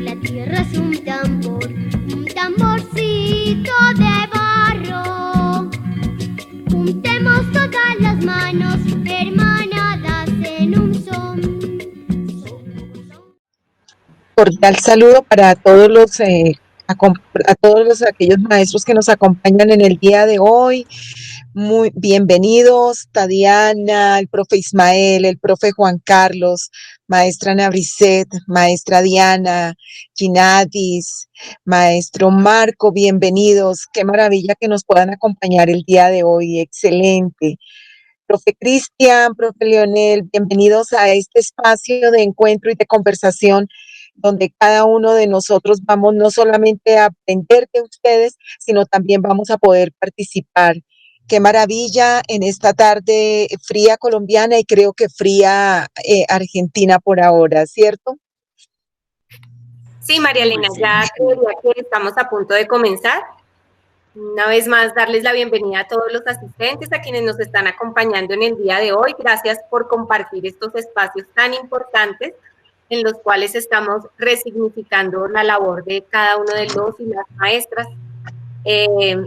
La tierra es un tamborcito de barro. Juntemos todas las manos, hermanadas en un son. Cordial saludo para todos aquellos maestros que nos acompañan en el día de hoy. Muy bienvenidos, Tadiana, el profe Ismael, el profe Juan Carlos, maestra Ana Brisset, maestra Diana, Ginadis, maestro Marco, bienvenidos. Qué maravilla que nos puedan acompañar el día de hoy, excelente. Profe Cristian, profe Leonel, bienvenidos a este espacio de encuentro y de conversación donde cada uno de nosotros vamos no solamente a aprender de ustedes, sino también vamos a poder participar. Qué maravilla en esta tarde fría colombiana y creo que fría argentina por ahora, ¿cierto? Sí, María Elena, ya que estamos a punto de comenzar. Una vez más, darles la bienvenida a todos los asistentes, a quienes nos están acompañando en el día de hoy. Gracias por compartir estos espacios tan importantes en los cuales estamos resignificando la labor de cada uno de los y las maestras.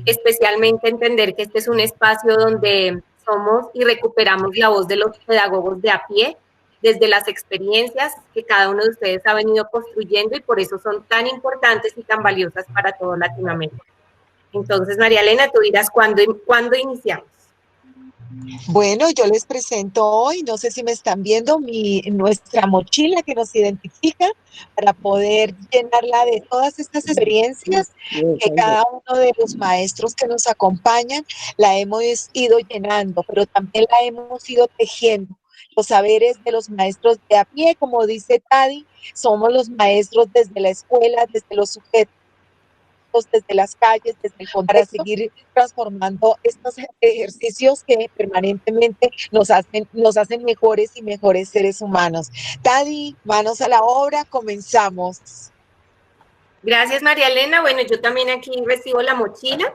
Especialmente entender que este es un espacio donde somos y recuperamos la voz de los pedagogos de a pie, desde las experiencias que cada uno de ustedes ha venido construyendo y por eso son tan importantes y tan valiosas para toda Latinoamérica. Entonces, María Elena, tú dirás cuándo iniciamos. Bueno, yo les presento hoy, no sé si me están viendo, nuestra mochila que nos identifica para poder llenarla de todas estas experiencias que cada uno de los maestros que nos acompañan la hemos ido llenando, pero también la hemos ido tejiendo. Los saberes de los maestros de a pie, como dice Tadi, somos los maestros desde la escuela, desde los sujetos, desde las calles, desde el contexto, para seguir transformando estos ejercicios que permanentemente nos hacen mejores y mejores seres humanos. Tadi, manos a la obra, comenzamos. Gracias, María Elena. Bueno, yo también aquí recibo la mochila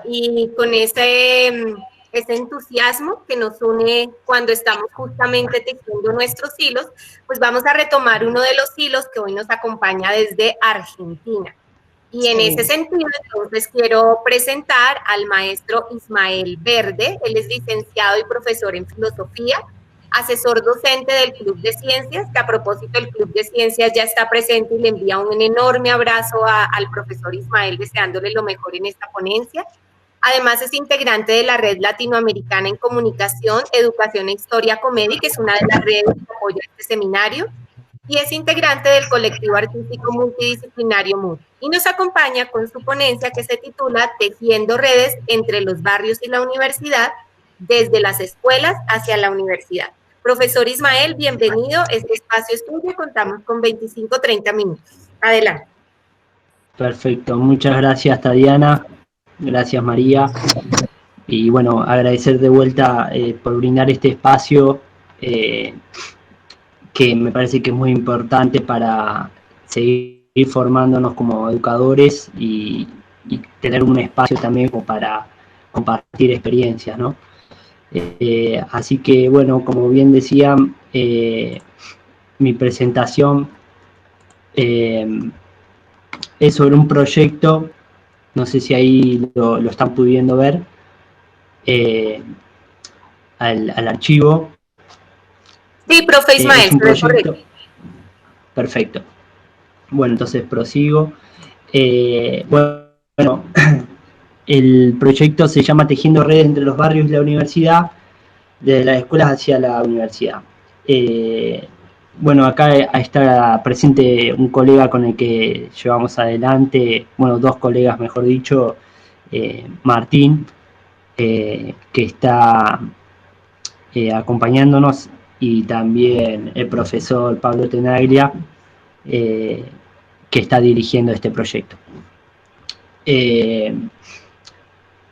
y con ese entusiasmo que nos une cuando estamos justamente tejiendo nuestros hilos, pues vamos a retomar uno de los hilos que hoy nos acompaña desde Argentina. Y en ese sentido, entonces, quiero presentar al maestro Ismael Verde. Él es licenciado y profesor en filosofía, asesor docente del Club de Ciencias, que a propósito el Club de Ciencias ya está presente y le envía un enorme abrazo al profesor Ismael, deseándole lo mejor en esta ponencia. Además, es integrante de la Red Latinoamericana en Comunicación, Educación e Historia Comedi, que es una de las redes que apoya este seminario, y es integrante del colectivo artístico multidisciplinario MUD. Y nos acompaña con su ponencia que se titula Tejiendo redes entre los barrios y la universidad, desde las escuelas hacia la universidad. Profesor Ismael, bienvenido. Este espacio es tuyo. Contamos con 25-30 minutos. Adelante. Perfecto. Muchas gracias, Tadiana. Gracias, María. Y bueno, agradecer de vuelta por brindar este espacio que me parece que es muy importante para seguir formándonos como educadores y tener un espacio también como para compartir experiencias, ¿no? Así que, bueno, como bien decía, mi presentación es sobre un proyecto, no sé si ahí lo están pudiendo ver, al archivo. Sí, profe Ismael, es un proyecto. Perfecto. Bueno, entonces prosigo. Bueno, el proyecto se llama Tejiendo redes entre los barrios y la universidad, desde las escuelas hacia la universidad. Bueno, acá está presente un colega con el que llevamos adelante, bueno, dos colegas, mejor dicho, Martín, que está acompañándonos, y también el profesor Pablo Tenaglia, que está dirigiendo este proyecto.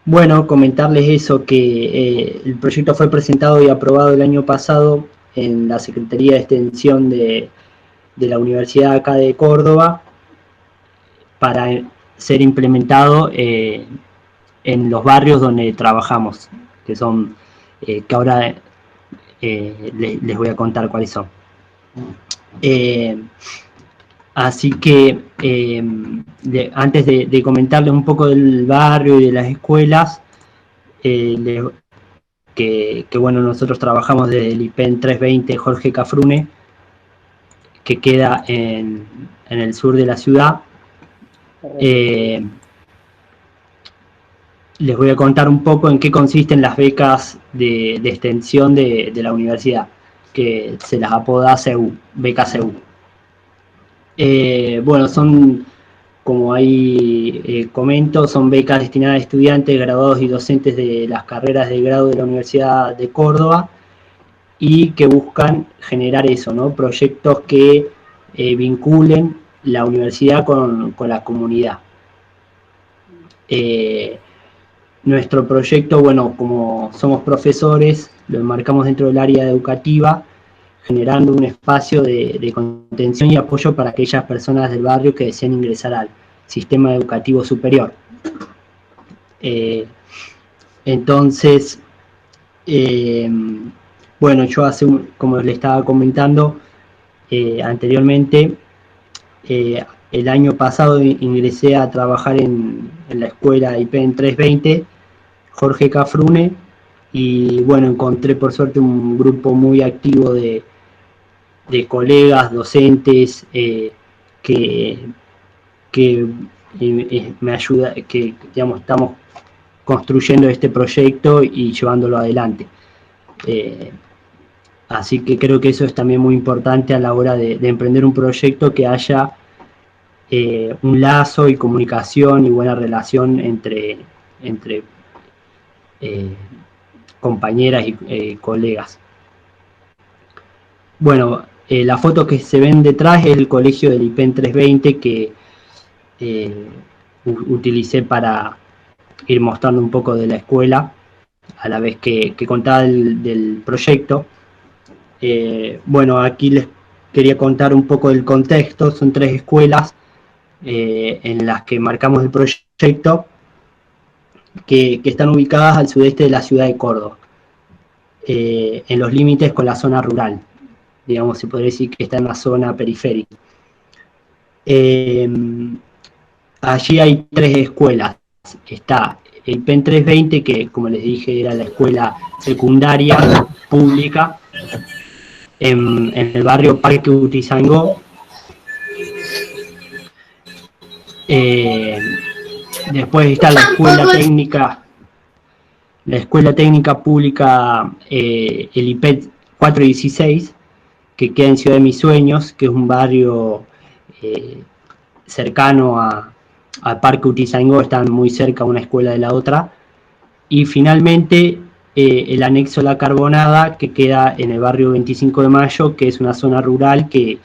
Bueno, comentarles eso, que el proyecto fue presentado y aprobado el año pasado en la Secretaría de Extensión de la Universidad acá de Córdoba, para ser implementado en en los barrios donde trabajamos, que son, que ahora les voy a contar cuáles son. Así que antes de comentarles un poco del barrio y de las escuelas, que bueno, nosotros trabajamos desde el IPEN 320 Jorge Cafrune, que queda en el sur de la ciudad. Les voy a contar un poco en qué consisten las becas de extensión de la universidad, que se las apoda CEU, beca CEU. Bueno, son, como ahí comento, son becas destinadas a estudiantes, graduados y docentes de las carreras de grado de la Universidad de Córdoba, y que buscan generar eso, ¿no? Proyectos que vinculen la universidad con la comunidad. Nuestro proyecto, bueno, como somos profesores, lo enmarcamos dentro del área educativa, generando un espacio de contención y apoyo para aquellas personas del barrio que deseen ingresar al sistema educativo superior. Entonces, bueno, yo como les estaba comentando anteriormente, el año pasado ingresé a trabajar en la escuela IPEN 320 Jorge Cafrune, y bueno, encontré por suerte un grupo muy activo de colegas, docentes, que me ayuda, que digamos, estamos construyendo este proyecto y llevándolo adelante. Así que creo que eso es también muy importante a la hora de emprender un proyecto, que haya un lazo y comunicación y buena relación entre compañeras y colegas. Bueno, la foto que se ven detrás es el colegio del IPEN 320 que utilicé para ir mostrando un poco de la escuela a la vez que contaba del proyecto. Bueno, aquí les quería contar un poco del contexto. Son 3 escuelas en las que marcamos el proyecto, que están ubicadas al sudeste de la ciudad de Córdoba, en los límites con la zona rural. Digamos, se podría decir que está en la zona periférica. Allí hay 3 escuelas. Está el IPEN 320, que como les dije era la escuela secundaria pública en el barrio Parque Ituzaingó. Después está la escuela técnica pública, el IPET 416, que queda en Ciudad de Mis Sueños, que es un barrio cercano al Parque Ituzaingó, están muy cerca una escuela de la otra. Y finalmente el anexo La Carbonada, que queda en el barrio 25 de Mayo, que es una zona rural que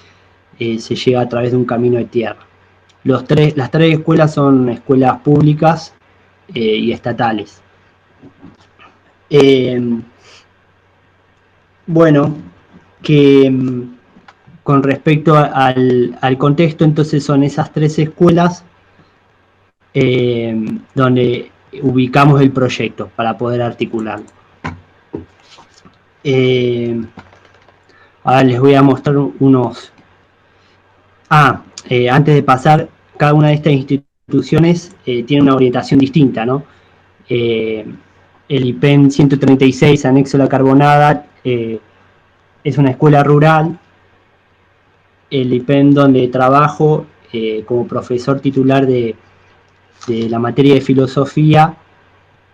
se llega a través de un camino de tierra. Las 3 escuelas son escuelas públicas y estatales. Bueno, que con respecto al contexto, entonces son esas 3 escuelas donde ubicamos el proyecto para poder articularlo. Ahora les voy a mostrar unos... antes de pasar, cada una de estas instituciones tiene una orientación distinta, ¿no? El IPEN 136, anexo La Carbonada, es una escuela rural. El IPEN donde trabajo como profesor titular de la materia de filosofía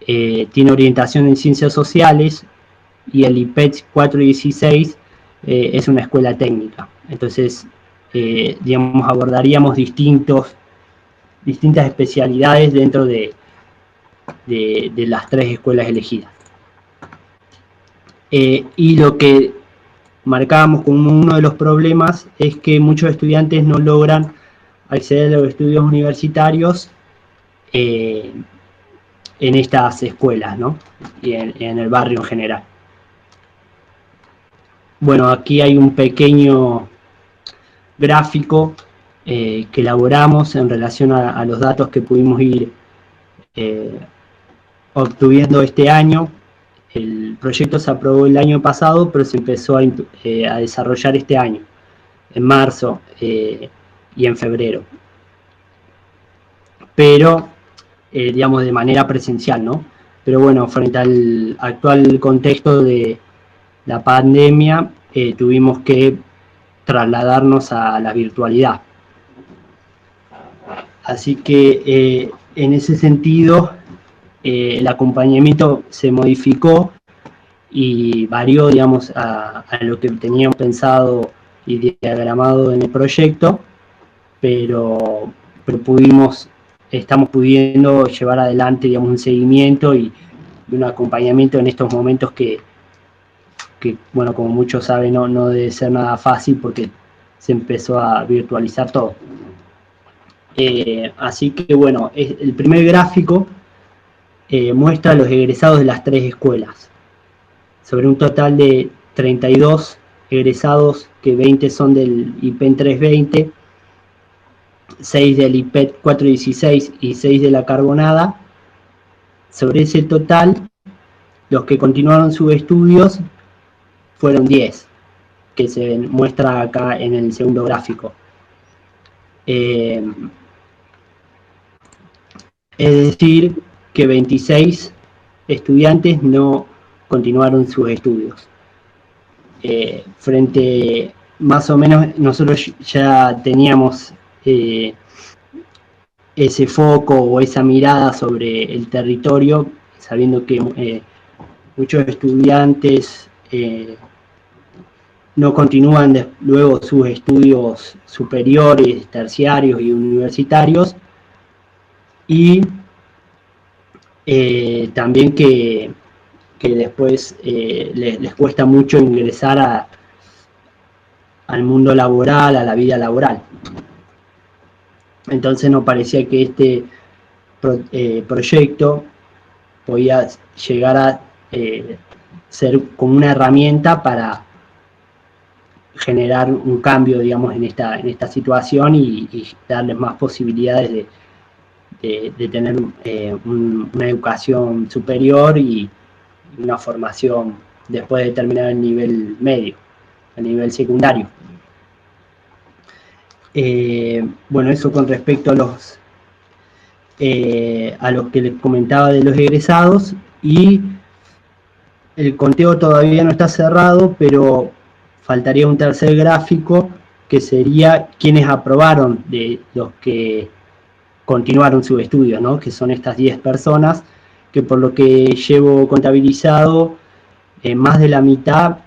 tiene orientación en ciencias sociales, y el IPET 416 es una escuela técnica. Entonces, digamos, abordaríamos distintas especialidades dentro de las 3 escuelas elegidas. Y lo que marcábamos como uno de los problemas es que muchos estudiantes no logran acceder a los estudios universitarios en estas escuelas, ¿no? Y en el barrio en general. Bueno, aquí hay un pequeño gráfico que elaboramos en relación a los datos que pudimos ir obteniendo este año. El proyecto se aprobó el año pasado, pero se empezó a desarrollar este año, en marzo y en febrero. Pero, digamos, de manera presencial, ¿no? Pero bueno, frente al actual contexto de la pandemia, tuvimos que trasladarnos a la virtualidad. Así que en ese sentido, el acompañamiento se modificó y varió, digamos, a lo que teníamos pensado y diagramado en el proyecto, pero estamos pudiendo llevar adelante, digamos, un seguimiento y un acompañamiento en estos momentos que bueno, como muchos saben, no debe ser nada fácil porque se empezó a virtualizar todo. Así que bueno, el primer gráfico muestra a los egresados de las 3 escuelas. Sobre un total de 32 egresados, que 20 son del IPEN 320, 6 del IPET 416 y 6 de la Carbonada. Sobre ese total, los que continuaron sus estudios fueron 10, que se muestra acá en el segundo gráfico. Es decir, que 26 estudiantes no continuaron sus estudios. Frente, más o menos, nosotros ya teníamos ese foco o esa mirada sobre el territorio, sabiendo que muchos estudiantes no continúan luego sus estudios superiores, terciarios y universitarios, y también que después les cuesta mucho ingresar al mundo laboral, a la vida laboral. Entonces nos parecía que este proyecto podía llegar a ser como una herramienta para generar un cambio, digamos, en esta situación y darles más posibilidades de tener una educación superior y una formación después de terminar el nivel medio, el nivel secundario. Bueno, eso con respecto a los que les comentaba de los egresados, y el conteo todavía no está cerrado, pero faltaría un tercer gráfico que sería quienes aprobaron de los que continuaron sus estudios, ¿no? Que son estas 10 personas, que por lo que llevo contabilizado, más de la mitad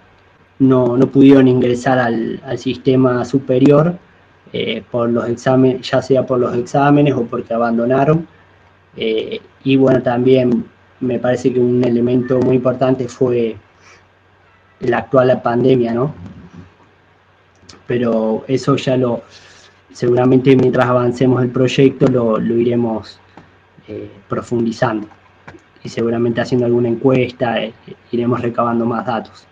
no pudieron ingresar al sistema superior por los exámenes, ya sea por los exámenes o porque abandonaron. Y bueno, también me parece que un elemento muy importante fue la actual pandemia, ¿no? Pero eso ya seguramente mientras avancemos el proyecto lo iremos profundizando, y seguramente haciendo alguna encuesta iremos recabando más datos.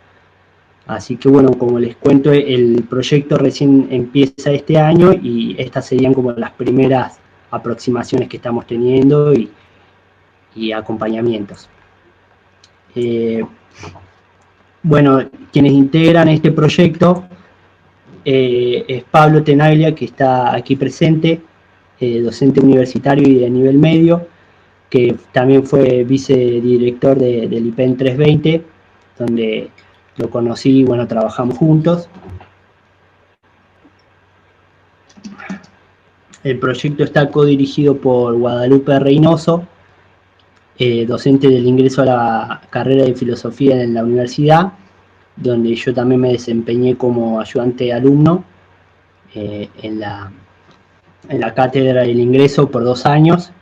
Así que bueno, como les cuento, el proyecto recién empieza este año y estas serían como las primeras aproximaciones que estamos teniendo y acompañamientos. Bueno, quienes integran este proyecto es Pablo Tenaglia, que está aquí presente, docente universitario y de nivel medio, que también fue vicedirector del IPEN 320, donde lo conocí y bueno, trabajamos juntos. El proyecto está codirigido por Guadalupe Reynoso, docente del ingreso a la carrera de filosofía en la universidad, donde yo también me desempeñé como ayudante de alumno en la cátedra del ingreso por 2 años,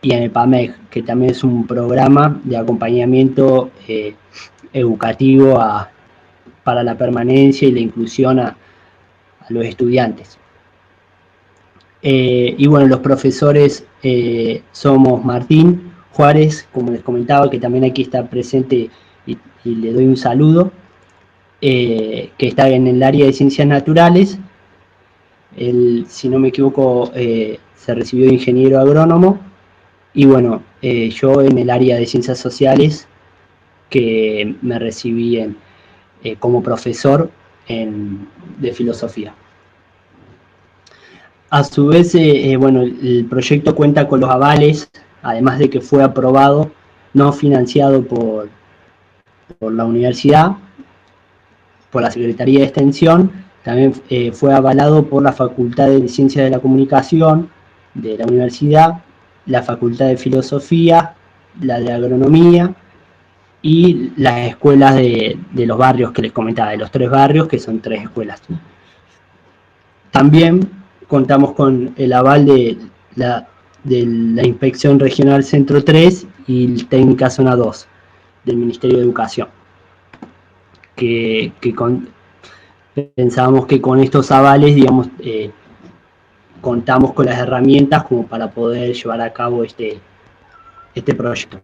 y en el PAMEG, que también es un programa de acompañamiento educativo para la permanencia y la inclusión a los estudiantes. Y bueno, los profesores somos Martín Juárez, como les comentaba, que también aquí está presente y le doy un saludo, que está en el área de ciencias naturales. Él, si no me equivoco, se recibió de ingeniero agrónomo, y bueno, yo en el área de ciencias sociales, que me recibí como profesor de filosofía. A su vez, bueno, el proyecto cuenta con los avales, además de que fue aprobado, no financiado por la universidad, por la Secretaría de Extensión, también fue avalado por la Facultad de Ciencias de la Comunicación de la universidad, la Facultad de Filosofía, la de Agronomía y las escuelas de los barrios que les comentaba, de los 3 barrios, que son 3 escuelas. También contamos con el aval de la Inspección Regional Centro 3 y Técnica Zona 2 del Ministerio de Educación, que pensábamos que con estos avales, digamos, contamos con las herramientas como para poder llevar a cabo este proyecto.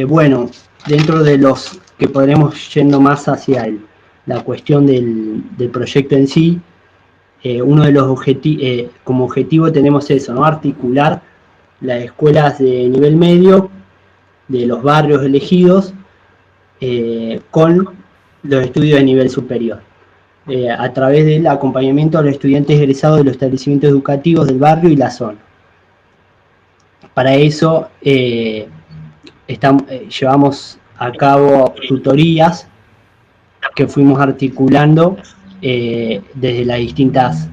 Bueno, dentro de los que podremos yendo más hacia la cuestión del proyecto en sí, uno de los objetivos, como objetivo tenemos eso, ¿no? Articular las escuelas de nivel medio de los barrios elegidos con los estudios de nivel superior, a través del acompañamiento a los estudiantes egresados de los establecimientos educativos del barrio y la zona. Para eso llevamos a cabo tutorías que fuimos articulando desde las distintas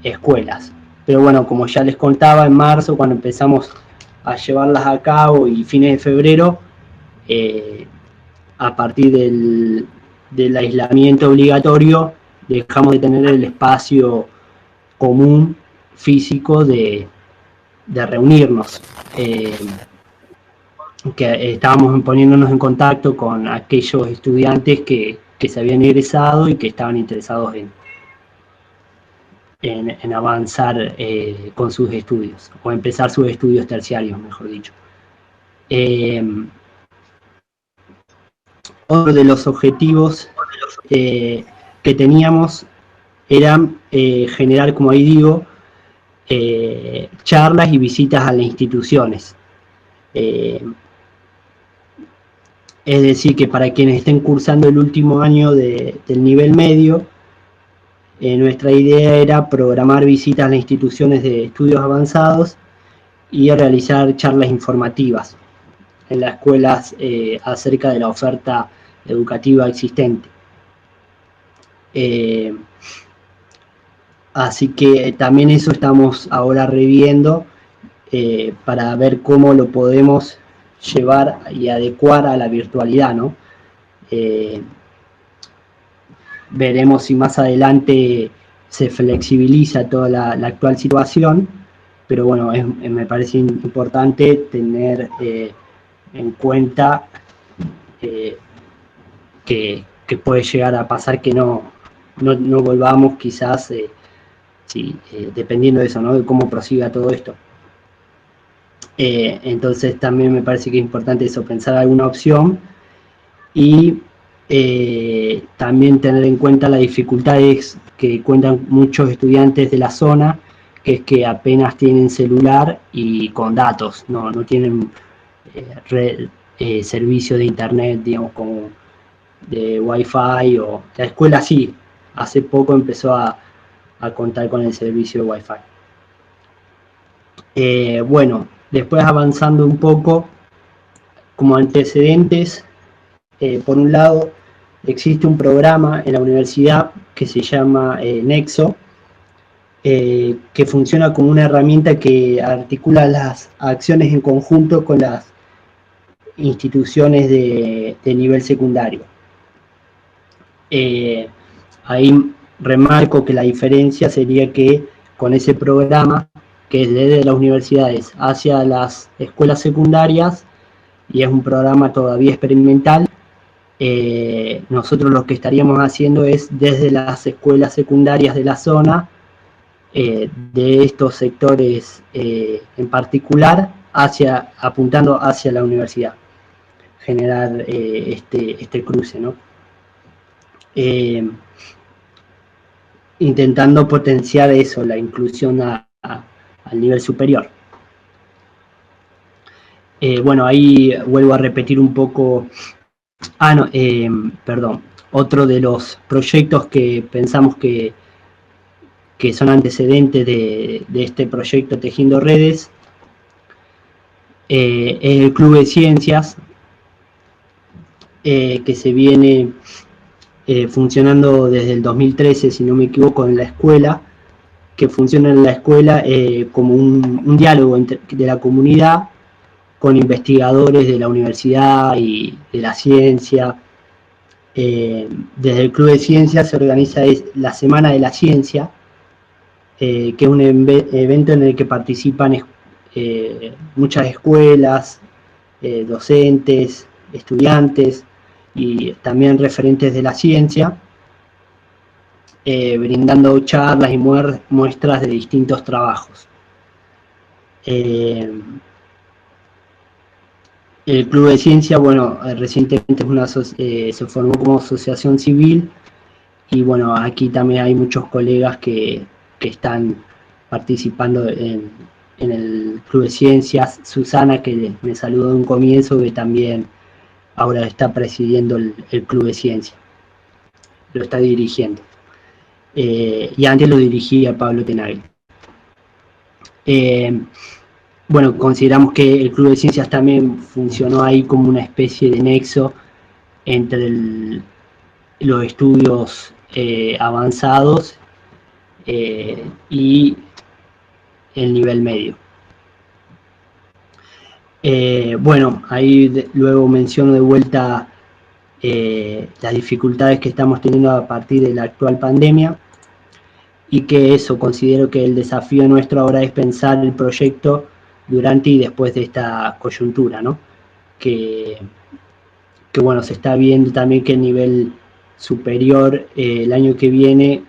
escuelas. Pero bueno, como ya les contaba, en marzo, cuando empezamos a llevarlas a cabo y fines de febrero, a partir del aislamiento obligatorio, dejamos de tener el espacio común físico de reunirnos. Que estábamos poniéndonos en contacto con aquellos estudiantes que se habían egresado y que estaban interesados en avanzar con sus estudios, o empezar sus estudios terciarios, mejor dicho. Otro de los objetivos que teníamos era generar, como ahí digo, charlas y visitas a las instituciones. Es decir, que para quienes estén cursando el último año del nivel medio, nuestra idea era programar visitas a las instituciones de estudios avanzados y realizar charlas informativas en las escuelas acerca de la oferta educativa existente. Así que también eso estamos ahora reviendo para ver cómo lo podemos llevar y adecuar a la virtualidad, ¿no? Veremos si más adelante se flexibiliza toda la actual situación, pero bueno, me parece importante tener en cuenta que puede llegar a pasar que no volvamos quizás, dependiendo de eso, ¿no? De cómo prosiga todo esto. Entonces también me parece que es importante eso, pensar alguna opción y también tener en cuenta las dificultades que cuentan muchos estudiantes de la zona, que es que apenas tienen celular y con datos, no tienen servicio de internet, digamos, como de Wi-Fi, o la escuela sí, hace poco empezó a contar con el servicio de Wi-Fi. Bueno, después avanzando un poco, como antecedentes, por un lado, existe un programa en la universidad que se llama Nexo, que funciona como una herramienta que articula las acciones en conjunto con las instituciones de nivel secundario. Ahí remarco que la diferencia sería que con ese programa, que es desde las universidades hacia las escuelas secundarias, y es un programa todavía experimental, nosotros lo que estaríamos haciendo es desde las escuelas secundarias de la zona, de estos sectores en particular, apuntando hacia la universidad, generar este cruce, ¿no? Intentando potenciar eso, la inclusión al nivel superior. Bueno, ahí vuelvo a repetir un poco. No, perdón. Otro de los proyectos que pensamos que son antecedentes de este proyecto Tejiendo Redes es el Club de Ciencias, que se viene funcionando desde el 2013, si no me equivoco, en la escuela, que funciona en la escuela como un diálogo de la comunidad con investigadores de la universidad y de la ciencia. Desde el Club de Ciencias se organiza la Semana de la Ciencia, que es un evento en el que participan muchas escuelas, docentes, estudiantes y también referentes de la ciencia, brindando charlas y muestras de distintos trabajos. El Club de Ciencia, bueno, recientemente se formó como asociación civil y bueno, aquí también hay muchos colegas que están participando en el Club de Ciencias. Susana, que me saludó de un comienzo, que también ahora está presidiendo el Club de Ciencias, lo está dirigiendo. Y antes lo dirigía Pablo Tenagli. Bueno, consideramos que el Club de Ciencias también funcionó ahí como una especie de nexo entre los estudios avanzados y el nivel medio. Bueno, ahí luego menciono de vuelta las dificultades que estamos teniendo a partir de la actual pandemia, y que eso, considero que el desafío nuestro ahora es pensar el proyecto durante y después de esta coyuntura, ¿no? Que bueno, se está viendo también que el nivel superior el año que viene,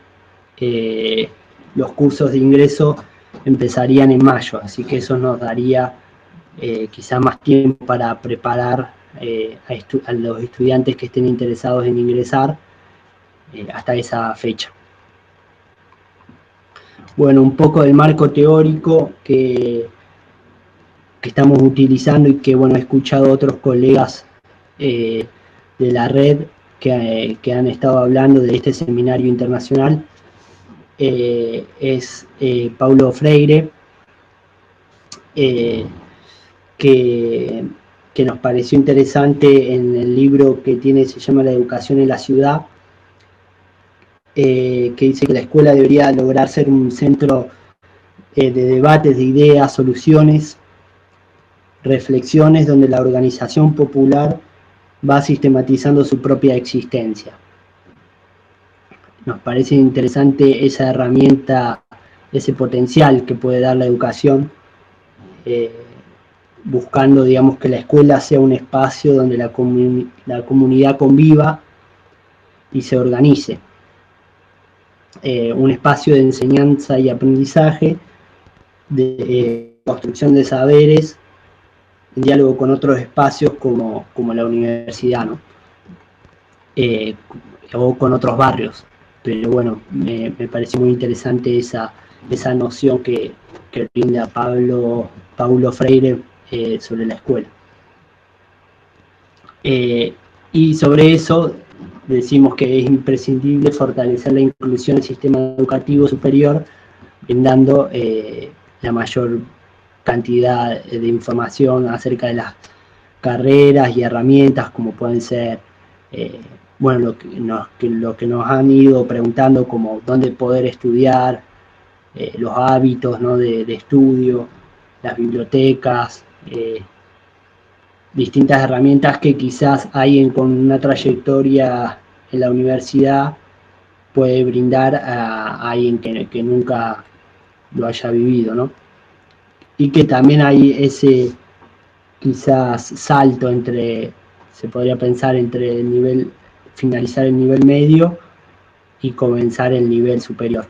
los cursos de ingreso empezarían en mayo, así que eso nos daría quizá más tiempo para preparar a los estudiantes que estén interesados en ingresar hasta esa fecha. Bueno, un poco del marco teórico que estamos utilizando y que, bueno, he escuchado otros colegas de la red que han estado hablando de este seminario internacional, es Paulo Freire, que nos pareció interesante en el libro que tiene, se llama La educación en la ciudad, que dice que la escuela debería lograr ser un centro de debates, de ideas, soluciones, reflexiones, donde la organización popular va sistematizando su propia existencia. Nos parece interesante esa herramienta, ese potencial que puede dar la educación, buscando, digamos, que la escuela sea un espacio donde la comunidad conviva y se organice. Un espacio de enseñanza y aprendizaje, de construcción de saberes, en diálogo con otros espacios como la universidad, ¿no? O con otros barrios. Pero bueno, me pareció muy interesante esa noción que brinda Paulo Freire sobre la escuela. Y sobre eso decimos que es imprescindible fortalecer la inclusión en el sistema educativo superior, brindando la mayor cantidad de información acerca de las carreras y herramientas, como pueden ser, bueno, lo que nos han ido preguntando, como dónde poder estudiar, los hábitos, ¿no?, de estudio, las bibliotecas, distintas herramientas que quizás alguien con una trayectoria en la universidad puede brindar a alguien que nunca lo haya vivido, ¿no? Y que también hay ese quizás salto se podría pensar entre finalizar el nivel medio y comenzar el nivel superior,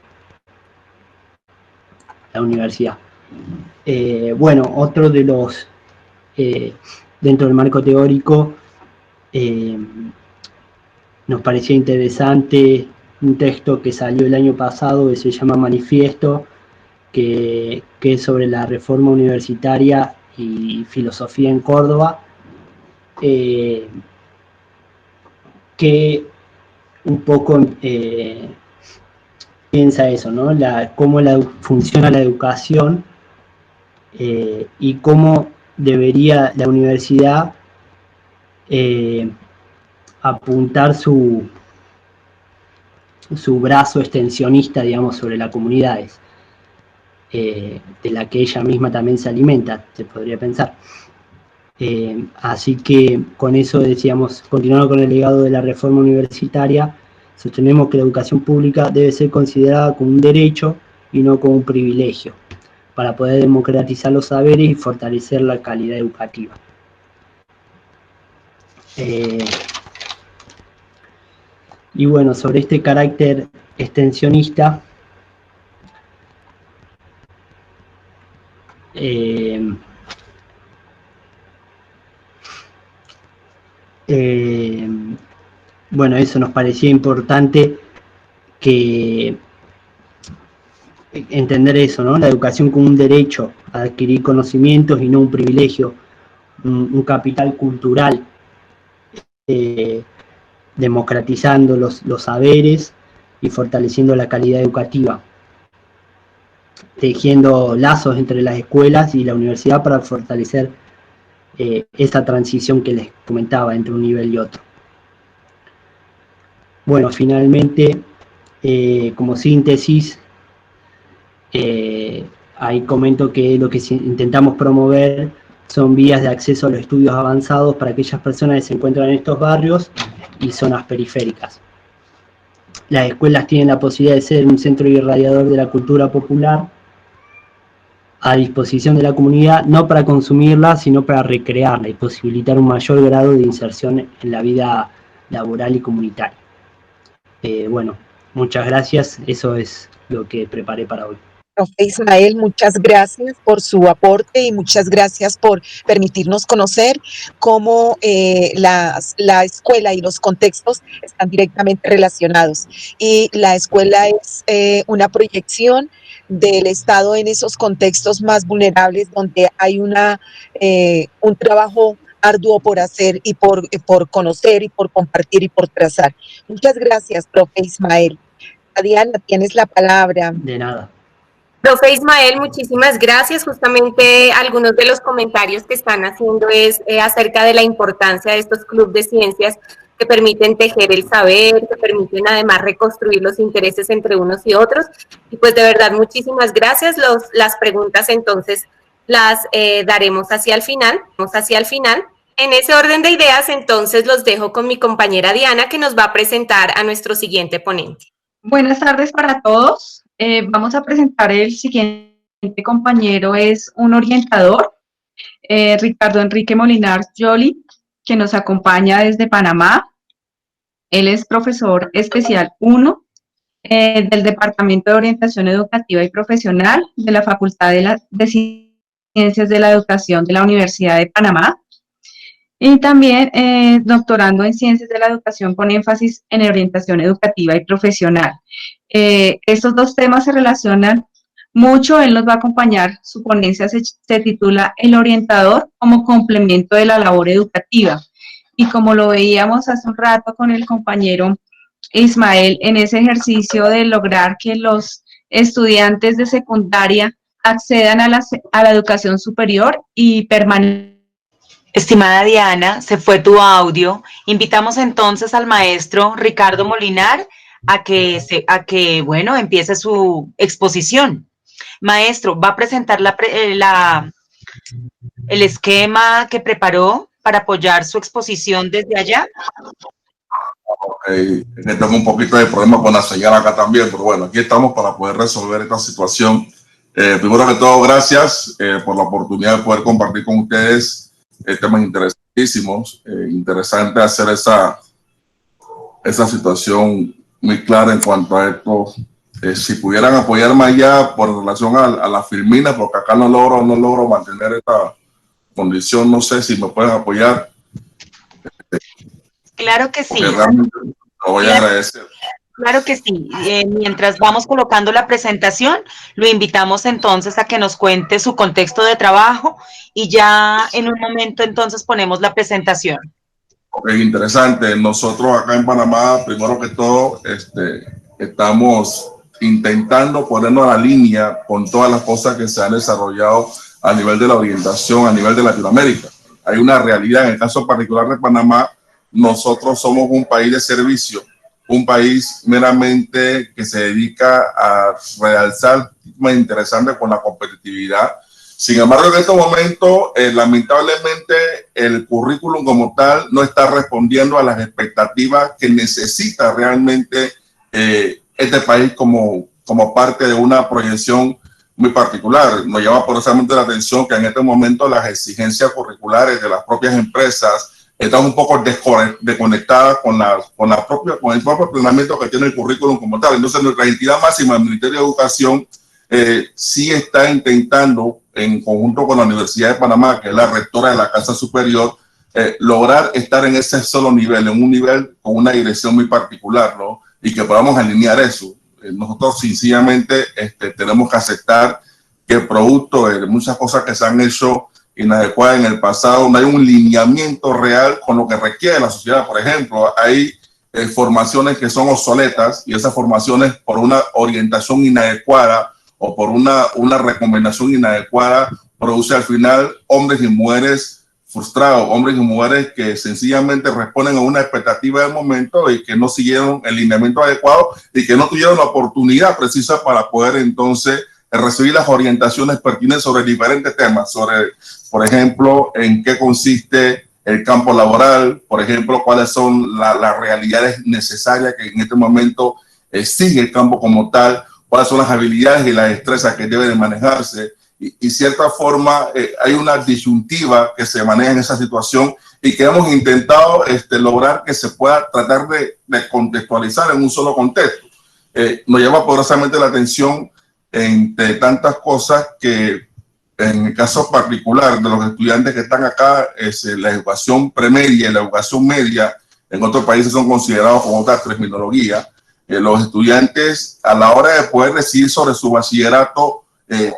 la universidad. Bueno, otro de los, dentro del marco teórico, nos parecía interesante un texto que salió el año pasado, que se llama Manifiesto, que es sobre la reforma universitaria y Filosofía en Córdoba, que un poco piensa eso, ¿no? Cómo funciona la educación y cómo debería la universidad apuntar su brazo extensionista, digamos, sobre las comunidades, de la que ella misma también se alimenta, se podría pensar. Así que con eso decíamos, continuando con el legado de la reforma universitaria, sostenemos que la educación pública debe ser considerada como un derecho y no como un privilegio, para poder democratizar los saberes y fortalecer la calidad educativa. Y bueno, sobre este carácter extensionista, bueno, eso nos parecía importante, que entender eso, ¿no? La educación como un derecho a adquirir conocimientos y no un privilegio, un capital cultural, democratizando los saberes y fortaleciendo la calidad educativa, tejiendo lazos entre las escuelas y la universidad para fortalecer esta transición que les comentaba entre un nivel y otro. Bueno, finalmente, como síntesis, ahí comento que lo que intentamos promover son vías de acceso a los estudios avanzados para aquellas personas que se encuentran en estos barrios y zonas periféricas. Las escuelas tienen la posibilidad de ser un centro irradiador de la cultura popular a disposición de la comunidad, no para consumirla, sino para recrearla y posibilitar un mayor grado de inserción en la vida laboral y comunitaria. Bueno, muchas gracias, eso es lo que preparé para hoy. Profe Ismael, muchas gracias por su aporte y muchas gracias por permitirnos conocer cómo la escuela y los contextos están directamente relacionados. Y la escuela es una proyección del Estado en esos contextos más vulnerables donde hay un trabajo arduo por hacer y por conocer y por compartir y por trazar. Muchas gracias, profe Ismael. Diana, tienes la palabra. De nada. Profe Ismael, muchísimas gracias. Justamente algunos de los comentarios que están haciendo es acerca de la importancia de estos clubes de ciencias que permiten tejer el saber, que permiten además reconstruir los intereses entre unos y otros. Y pues de verdad, muchísimas gracias. Las preguntas entonces las daremos hacia el final. En ese orden de ideas, entonces los dejo con mi compañera Diana, que nos va a presentar a nuestro siguiente ponente. Buenas tardes para todos. Vamos a presentar el siguiente compañero, es un orientador, Ricardo Enrique Molinar Joly, que nos acompaña desde Panamá. Él es profesor especial 1 del Departamento de Orientación Educativa y Profesional de la Facultad de Ciencias de la Educación de la Universidad de Panamá. Y también doctorando en Ciencias de la Educación con énfasis en orientación educativa y profesional. Estos dos temas se relacionan mucho. Él nos va a acompañar. Su ponencia se titula El orientador como complemento de la labor educativa. Y como lo veíamos hace un rato con el compañero Ismael, en ese ejercicio de lograr que los estudiantes de secundaria accedan a la educación superior y permanezcan. Estimada Diana, se fue tu audio. Invitamos entonces al maestro Ricardo Molinar a que bueno, empiece su exposición. Maestro, ¿va a presentar el esquema que preparó para apoyar su exposición desde allá? Tengo un poquito de problema con la señal acá también, pero bueno, aquí estamos para poder resolver esta situación. Primero que todo, gracias por la oportunidad de poder compartir con ustedes temas interesantísimos. Interesante hacer esa situación muy clara en cuanto a esto. Si pudieran apoyarme allá por relación a la filmina, porque acá no logro mantener esta condición, no sé si me pueden apoyar. Claro que sí. Realmente lo voy a agradecer. Claro que sí. Mientras vamos colocando la presentación, lo invitamos entonces a que nos cuente su contexto de trabajo y ya en un momento entonces ponemos la presentación. Ok, interesante. Nosotros acá en Panamá, primero que todo, estamos intentando ponernos a la línea con todas las cosas que se han desarrollado a nivel de la orientación, a nivel de Latinoamérica. Hay una realidad, en el caso particular de Panamá, nosotros somos un país de servicio, un país meramente que se dedica a realzar temas interesantes con la competitividad. Sin embargo, en estos momentos, lamentablemente, el currículum como tal no está respondiendo a las expectativas que necesita realmente este país como parte de una proyección muy particular. Nos llama poderosamente la atención que en este momento las exigencias curriculares de las propias empresas están un poco desconectadas con el propio planeamiento que tiene el currículum como tal. Entonces, nuestra entidad máxima, el Ministerio de Educación, sí está intentando, en conjunto con la Universidad de Panamá, que es la rectora de la Casa Superior, lograr estar en ese solo nivel, en un nivel con una dirección muy particular, ¿no? Y que podamos alinear eso. Nosotros sencillamente tenemos que aceptar que producto de muchas cosas que se han hecho inadecuadas en el pasado, no hay un lineamiento real con lo que requiere la sociedad. Por ejemplo, hay formaciones que son obsoletas y esas formaciones por una orientación inadecuada o por una recomendación inadecuada produce al final hombres y mujeres frustrados, hombres y mujeres que sencillamente responden a una expectativa del momento y que no siguieron el lineamiento adecuado y que no tuvieron la oportunidad precisa para poder entonces recibir las orientaciones pertinentes sobre diferentes temas, sobre, por ejemplo, en qué consiste el campo laboral, por ejemplo, cuáles son las realidades necesarias que en este momento sigue el campo como tal, cuáles son las habilidades y las destrezas que deben de manejarse. Y cierta forma hay una disyuntiva que se maneja en esa situación y que hemos intentado lograr que se pueda tratar de contextualizar en un solo contexto. Nos llama poderosamente la atención entre tantas cosas que en el caso particular de los estudiantes que están acá, la educación premedia y la educación media en otros países son considerados como otra terminología. Los estudiantes a la hora de poder decidir sobre su bachillerato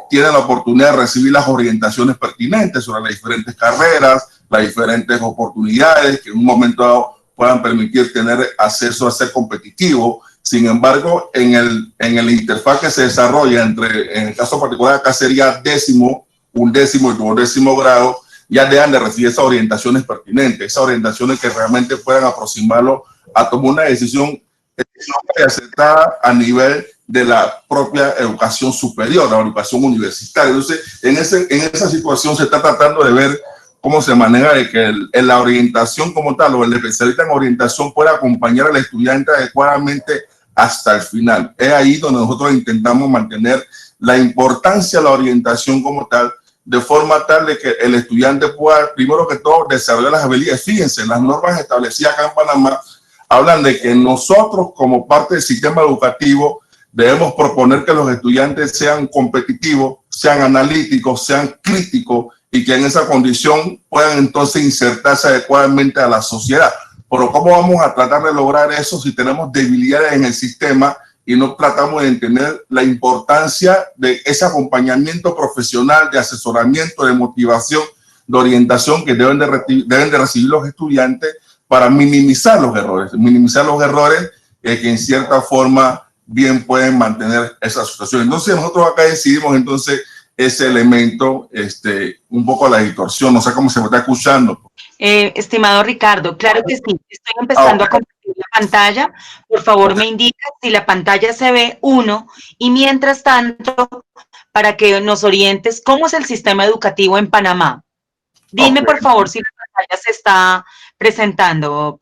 tienen la oportunidad de recibir las orientaciones pertinentes sobre las diferentes carreras, las diferentes oportunidades que en un momento dado puedan permitir tener acceso a ser competitivo. Sin embargo, en el interfaz que se desarrolla en el caso particular acá sería undécimo y duodécimo grado, ya dejan de recibir esas orientaciones pertinentes, esas orientaciones que realmente puedan aproximarlo a tomar una decisión aceptada a nivel de la propia educación superior, la educación universitaria. Entonces, en esa situación se está tratando de ver cómo se maneja de que la orientación como tal o el especialista en orientación pueda acompañar al estudiante adecuadamente hasta el final. Es ahí donde nosotros intentamos mantener la importancia de la orientación como tal, de forma tal de que el estudiante pueda, primero que todo, desarrollar las habilidades. Fíjense, las normas establecidas acá en Panamá hablan de que nosotros, como parte del sistema educativo, debemos proponer que los estudiantes sean competitivos, sean analíticos, sean críticos y que en esa condición puedan entonces insertarse adecuadamente a la sociedad. Pero ¿cómo vamos a tratar de lograr eso si tenemos debilidades en el sistema y no tratamos de entender la importancia de ese acompañamiento profesional, de asesoramiento, de motivación, de orientación que deben de recibir los estudiantes para minimizar los errores que en cierta forma bien pueden mantener esa situación? Entonces nosotros acá decidimos entonces ese elemento, un poco la distorsión, no sé cómo se me está escuchando. Estimado Ricardo, claro que sí, estoy empezando a compartir la pantalla. Por favor, me indica si la pantalla se ve y mientras tanto, para que nos orientes, ¿cómo es el sistema educativo en Panamá? Dime, por favor, si la pantalla se está presentando.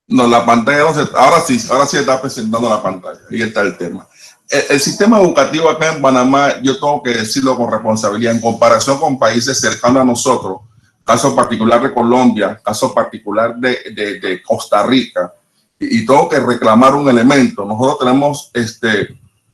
No, la pantalla no se, ahora sí está presentando la pantalla, ahí está el tema. El sistema educativo acá en Panamá, yo tengo que decirlo con responsabilidad, en comparación con países cercanos a nosotros, caso particular de Colombia, caso particular de Costa Rica, y tengo que reclamar un elemento. Nosotros tenemos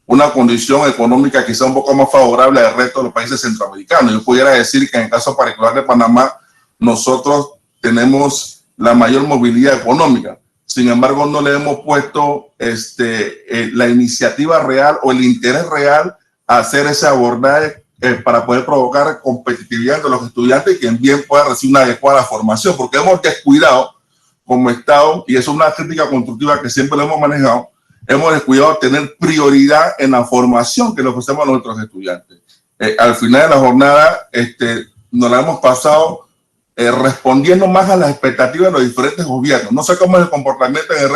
una condición económica quizá un poco más favorable al resto de los países centroamericanos. Yo pudiera decir que en el caso particular de Panamá, nosotros tenemos la mayor movilidad económica. sin embargo no le hemos puesto la iniciativa real o el interés real a hacer ese abordaje para poder provocar competitividad entre los estudiantes y que bien puedan recibir una adecuada formación, porque hemos descuidado como Estado, y eso es una crítica constructiva que siempre lo hemos manejado, hemos descuidado tener prioridad en la formación que le ofrecemos a nuestros estudiantes. Al final de la jornada nos la hemos pasado respondiendo más a las expectativas de los diferentes gobiernos. No sé cómo es el comportamiento en el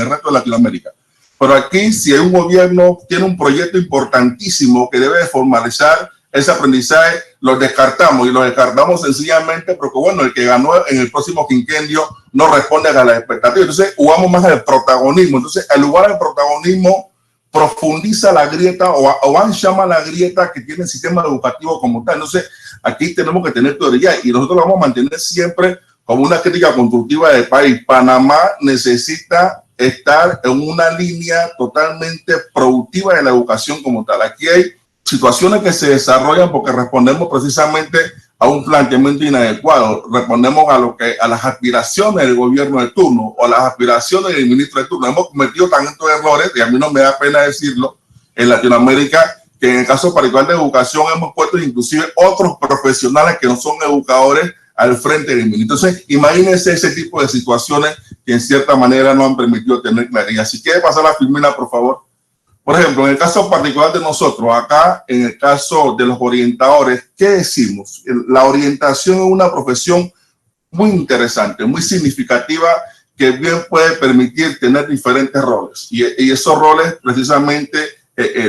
resto de Latinoamérica, pero aquí si hay un gobierno tiene un proyecto importantísimo que debe de formalizar ese aprendizaje, lo descartamos y lo descartamos sencillamente porque, bueno, el que ganó en el próximo quinquenio no responde a las expectativas. Entonces jugamos más al protagonismo. Entonces, al lugar del protagonismo, profundiza la grieta o ancha la grieta que tiene el sistema educativo como tal. Entonces, aquí tenemos que tener prioridad y nosotros vamos a mantener siempre como una crítica constructiva del país. Panamá necesita estar en una línea totalmente productiva de la educación como tal. Aquí hay situaciones que se desarrollan porque respondemos precisamente a un planteamiento inadecuado, respondemos a las aspiraciones del gobierno de turno o las aspiraciones del ministro de turno. Hemos cometido tantos errores, y a mí no me da pena decirlo, en Latinoamérica, que en el caso particular de educación hemos puesto inclusive otros profesionales que no son educadores al frente del ministro. Entonces, imagínense ese tipo de situaciones que en cierta manera no han permitido tener claridad. Si quiere pasar la Filmina, por favor. Por ejemplo, en el caso particular de nosotros, acá, en el caso de los orientadores, ¿qué decimos? La orientación es una profesión muy interesante, muy significativa, que bien puede permitir tener diferentes roles. Y esos roles precisamente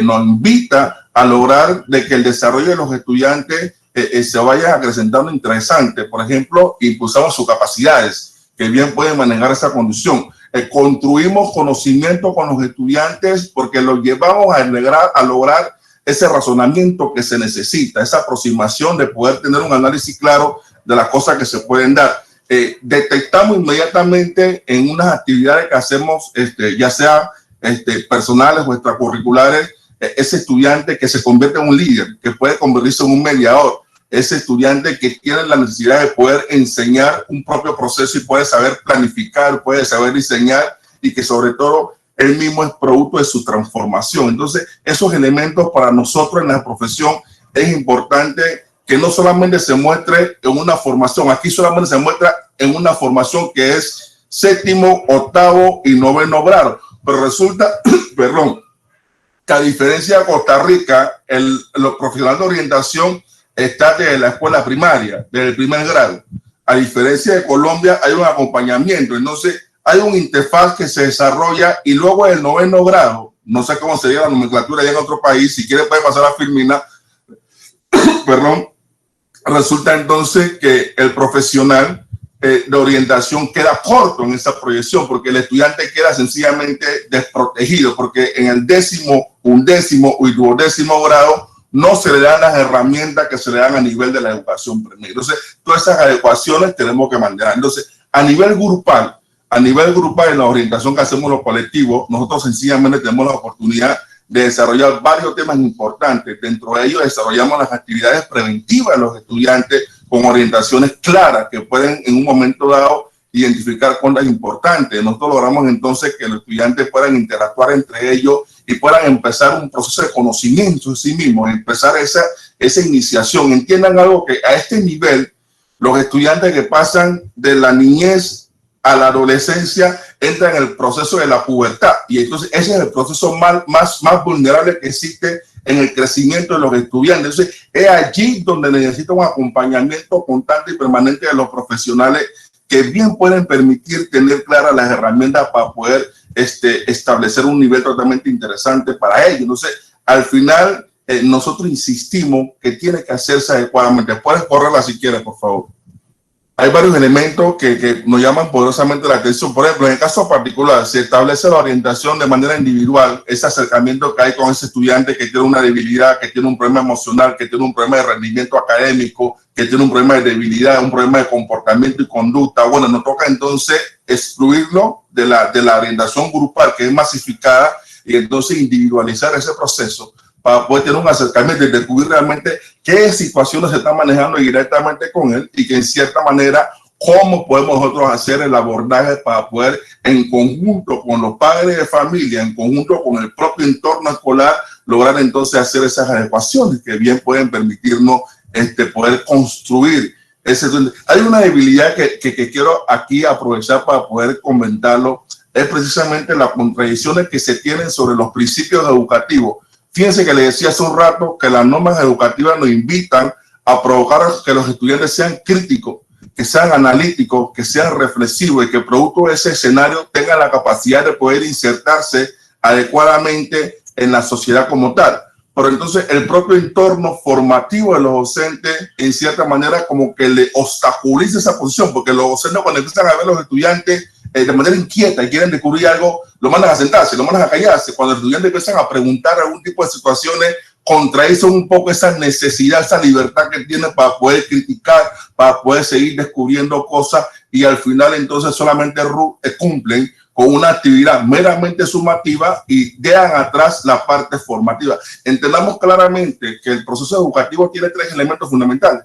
nos invita a lograr de que el desarrollo de los estudiantes se vaya acrecentando interesante. Por ejemplo, impulsamos sus capacidades, que bien pueden manejar esa condición. Construimos conocimiento con los estudiantes porque los llevamos a lograr ese razonamiento que se necesita, esa aproximación de poder tener un análisis claro de las cosas que se pueden dar. Detectamos inmediatamente en unas actividades que hacemos, ya sea personales o extracurriculares, ese estudiante que se convierte en un líder, que puede convertirse en un mediador, ese estudiante que tiene la necesidad de poder enseñar un propio proceso y puede saber planificar, puede saber diseñar y que sobre todo él mismo es producto de su transformación. Entonces, esos elementos para nosotros en la profesión es importante que no solamente se muestre en una formación, aquí solamente se muestra en una formación que es séptimo, octavo y noveno grado, pero resulta, perdón, que a diferencia de Costa Rica, los profesionales de orientación está desde la escuela primaria, desde el primer grado. A diferencia de Colombia, hay un acompañamiento. Entonces, hay un interfaz que se desarrolla y luego el noveno grado, no sé cómo sería la nomenclatura allá en otro país, si quiere puede pasar a Filmina, perdón, resulta entonces que el profesional de orientación queda corto en esa proyección porque el estudiante queda sencillamente desprotegido porque en el décimo, undécimo y duodécimo grado no se le dan las herramientas que se le dan a nivel de la educación primaria. Entonces, todas esas adecuaciones tenemos que mantener. Entonces, a nivel grupal en la orientación que hacemos los colectivos, nosotros sencillamente tenemos la oportunidad de desarrollar varios temas importantes. Dentro de ellos desarrollamos las actividades preventivas de los estudiantes con orientaciones claras que pueden en un momento dado identificar cosas importantes. Nosotros logramos entonces que los estudiantes puedan interactuar entre ellos y puedan empezar un proceso de conocimiento de sí mismos, empezar esa iniciación. Entiendan algo que a este nivel, los estudiantes que pasan de la niñez a la adolescencia entran en el proceso de la pubertad. Y entonces ese es el proceso más vulnerable que existe en el crecimiento de los estudiantes. Entonces es allí donde necesita un acompañamiento constante y permanente de los profesionales que bien pueden permitir tener claras las herramientas para poder establecer un nivel totalmente interesante para ellos. Entonces, al final, nosotros insistimos que tiene que hacerse adecuadamente. Puedes correrla si quieres, por favor. Hay varios elementos que nos llaman poderosamente la atención. Por ejemplo, en el caso particular, se establece la orientación de manera individual, ese acercamiento que hay con ese estudiante que tiene una debilidad, que tiene un problema emocional, que tiene un problema de rendimiento académico, que tiene un problema de debilidad, un problema de comportamiento y conducta. Bueno, nos toca entonces excluirlo de la orientación grupal, que es masificada, y entonces individualizar ese proceso para poder tener un acercamiento y descubrir realmente qué situaciones se están manejando directamente con él y que en cierta manera cómo podemos nosotros hacer el abordaje para poder, en conjunto con los padres de familia, en conjunto con el propio entorno escolar, lograr entonces hacer esas adecuaciones que bien pueden permitirnos poder construir ese. Hay una debilidad que quiero aquí aprovechar para poder comentarlo, es precisamente las contradicciones que se tienen sobre los principios educativos. Fíjense que le decía hace un rato que las normas educativas nos invitan a provocar que los estudiantes sean críticos, que sean analíticos, que sean reflexivos y que producto de ese escenario tengan la capacidad de poder insertarse adecuadamente en la sociedad como tal. Pero entonces el propio entorno formativo de los docentes, en cierta manera, como que le obstaculiza esa posición, porque los docentes, cuando empiezan a ver a los estudiantes de manera inquieta y quieren descubrir algo, lo mandan a sentarse, lo mandan a callarse. Cuando los estudiantes empiezan a preguntar algún tipo de situaciones, contradicen un poco esa necesidad, esa libertad que tienen para poder criticar, para poder seguir descubriendo cosas, y al final entonces solamente cumplen con una actividad meramente sumativa y dejan atrás la parte formativa. Entendamos claramente que el proceso educativo tiene 3 elementos fundamentales,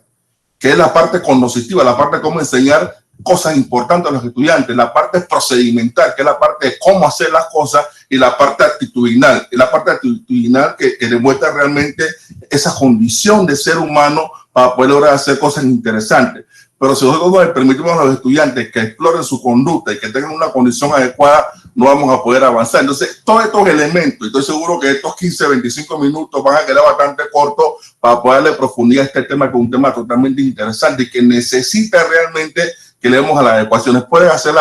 que es la parte cognitiva, la parte de cómo enseñar cosas importantes a los estudiantes, la parte procedimental, que es la parte de cómo hacer las cosas, y la parte actitudinal, que demuestra realmente esa condición de ser humano para poder lograr hacer cosas interesantes. Pero si nosotros les permitimos a los estudiantes que exploren su conducta y que tengan una condición adecuada, no vamos a poder avanzar. Entonces, todos estos elementos, estoy seguro que estos 15, 25 minutos van a quedar bastante cortos para poder darle profundidad a este tema, que es un tema totalmente interesante y que necesita realmente que le demos a las adecuaciones. ¿Puedes hacer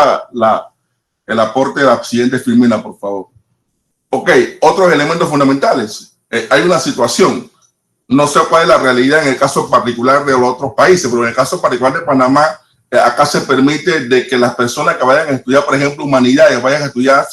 el aporte de la siguiente Filmina, por favor? Ok, otros elementos fundamentales. Hay una situación. No sé cuál es la realidad en el caso particular de los otros países, pero en el caso particular de Panamá, acá se permite de que las personas que vayan a estudiar, por ejemplo, humanidades, vayan a estudiar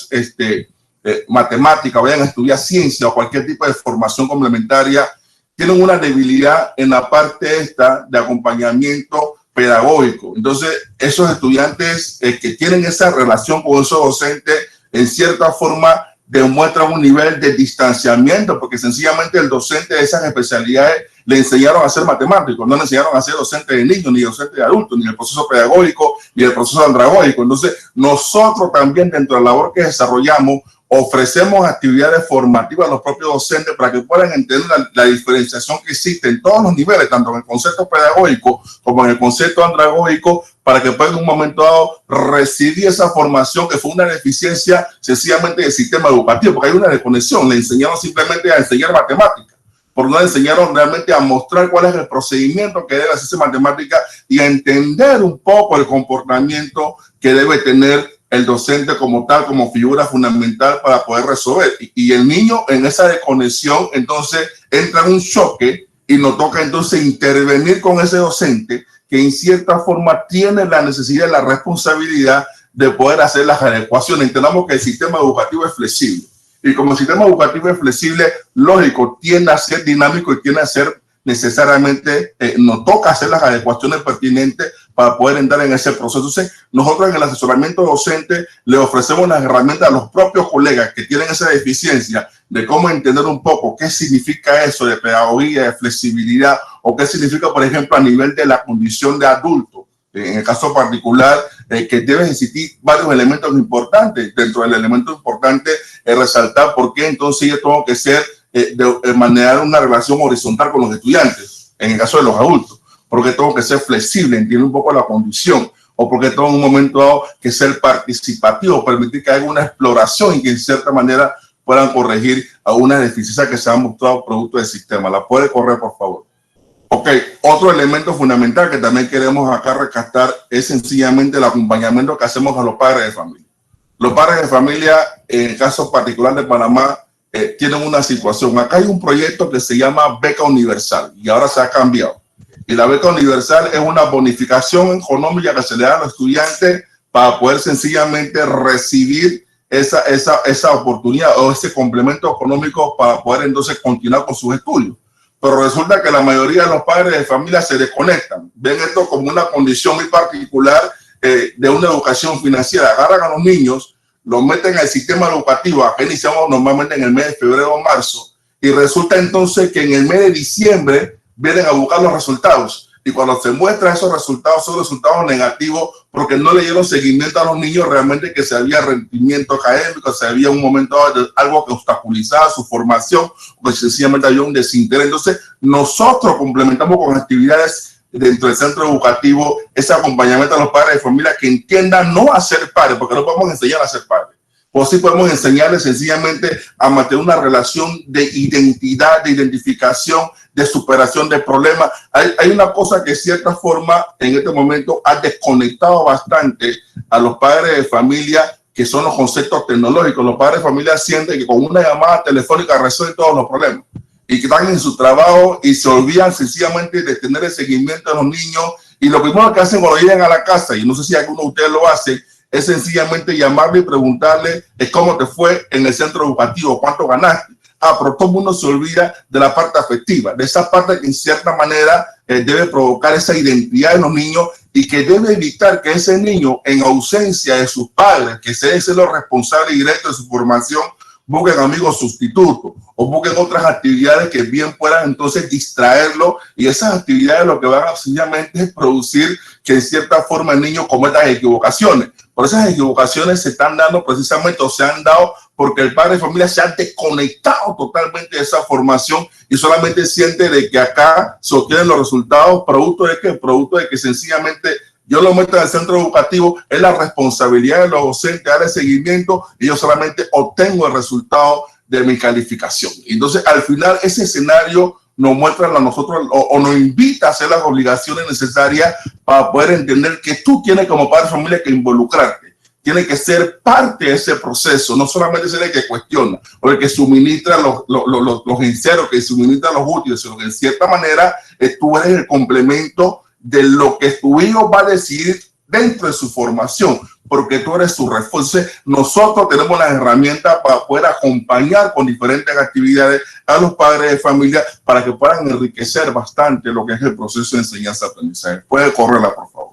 matemática, vayan a estudiar ciencia o cualquier tipo de formación complementaria, tienen una debilidad en la parte de acompañamiento pedagógico. Entonces, esos estudiantes que tienen esa relación con esos docentes, en cierta forma, demuestran un nivel de distanciamiento, porque sencillamente el docente de esas especialidades le enseñaron a ser matemáticos, no le enseñaron a ser docente de niños, ni docente de adultos, ni el proceso pedagógico, ni el proceso andragógico. Entonces, nosotros también, dentro de la labor que desarrollamos, ofrecemos actividades formativas a los propios docentes para que puedan entender la diferenciación que existe en todos los niveles, tanto en el concepto pedagógico como en el concepto andragógico, para que puedan en un momento dado recibir esa formación que fue una deficiencia sencillamente del sistema educativo, porque hay una desconexión. Le enseñaron simplemente a enseñar matemáticas, porque no le enseñaron realmente a mostrar cuál es el procedimiento que debe hacerse matemática y a entender un poco el comportamiento que debe tener el docente como tal, como figura fundamental para poder resolver. Y el niño, en esa desconexión, entonces entra en un choque y nos toca entonces intervenir con ese docente que en cierta forma tiene la necesidad y la responsabilidad de poder hacer las adecuaciones. Entendamos que el sistema educativo es flexible. Y como el sistema educativo es flexible, lógico, tiende a ser dinámico y tiende a ser necesariamente, nos toca hacer las adecuaciones pertinentes para poder entrar en ese proceso. Entonces, nosotros en el asesoramiento docente le ofrecemos las herramientas a los propios colegas que tienen esa deficiencia de cómo entender un poco qué significa eso de pedagogía, de flexibilidad, o qué significa, por ejemplo, a nivel de la condición de adulto. En el caso particular, que deben existir varios elementos importantes. Dentro del elemento importante es resaltar por qué entonces yo tengo que ser de manejar una relación horizontal con los estudiantes, en el caso de los adultos, porque tengo que ser flexible, entiendo un poco la condición, o porque tengo en un momento dado que ser participativo, permitir que haya una exploración y que en cierta manera puedan corregir alguna deficiencia que se han mostrado producto del sistema. ¿La puede correr, por favor? Ok, otro elemento fundamental que también queremos acá rescatar es sencillamente el acompañamiento que hacemos a los padres de familia. Los padres de familia, en el caso particular de Panamá, tienen una situación. Acá hay un proyecto que se llama Beca Universal y ahora se ha cambiado. Y la Beca Universal es una bonificación económica que se le da a los estudiantes para poder sencillamente recibir esa oportunidad o ese complemento económico para poder entonces continuar con sus estudios. Pero resulta que la mayoría de los padres de familia se desconectan. Ven esto como una condición muy particular de una educación financiera. Agarran a los niños, los meten al sistema educativo. Acá iniciamos normalmente en el mes de febrero o marzo. Y resulta entonces que en el mes de diciembre vienen a buscar los resultados. Y cuando se muestran esos resultados, son resultados negativos porque no le dieron seguimiento a los niños realmente, que se había rendimiento académico, se había un momento de algo que obstaculizaba su formación, o que sencillamente había un desinterés. Entonces, nosotros complementamos con actividades dentro del centro educativo ese acompañamiento a los padres de familia que entiendan no a ser padres, porque no podemos enseñar a ser padres. O sí podemos enseñarles sencillamente a mantener una relación de identidad, de identificación, de superación de problemas. Hay una cosa que de cierta forma en este momento ha desconectado bastante a los padres de familia, que son los conceptos tecnológicos. Los padres de familia sienten que con una llamada telefónica resuelven todos los problemas y que están en su trabajo y se olvidan sencillamente de tener el seguimiento de los niños. Y lo primero que hacen cuando llegan a la casa, y no sé si alguno de ustedes lo hace, es sencillamente llamarle y preguntarle cómo te fue en el centro educativo, cuánto ganaste. Pero todo el mundo se olvida de la parte afectiva, de esa parte que en cierta manera debe provocar esa identidad en los niños y que debe evitar que ese niño, en ausencia de sus padres, que sean los responsables directos de su formación, busquen amigos sustitutos o busquen otras actividades que bien puedan entonces distraerlo, y esas actividades lo que van a sencillamente es producir que en cierta forma el niño cometa equivocaciones. Por esas equivocaciones se están dando precisamente, o se han dado porque el padre de familia se ha desconectado totalmente de esa formación y solamente siente de que acá se obtienen los resultados producto de que, sencillamente yo lo meto en el centro educativo, es la responsabilidad de los docentes dar el seguimiento y yo solamente obtengo el resultado de mi calificación. Entonces, al final, ese escenario nos muestra a nosotros o nos invita a hacer las obligaciones necesarias para poder entender que tú tienes como padre de familia que involucrarte. Tienes que ser parte de ese proceso, no solamente ser el que cuestiona o el que suministra los enceros, que suministra los útiles, sino que en cierta manera tú eres el complemento de lo que tu hijo va a decidir dentro de su formación, porque tú eres su refuerzo. Nosotros tenemos las herramientas para poder acompañar con diferentes actividades a los padres de familia para que puedan enriquecer bastante lo que es el proceso de enseñanza-aprendizaje. Puede correrla, por favor.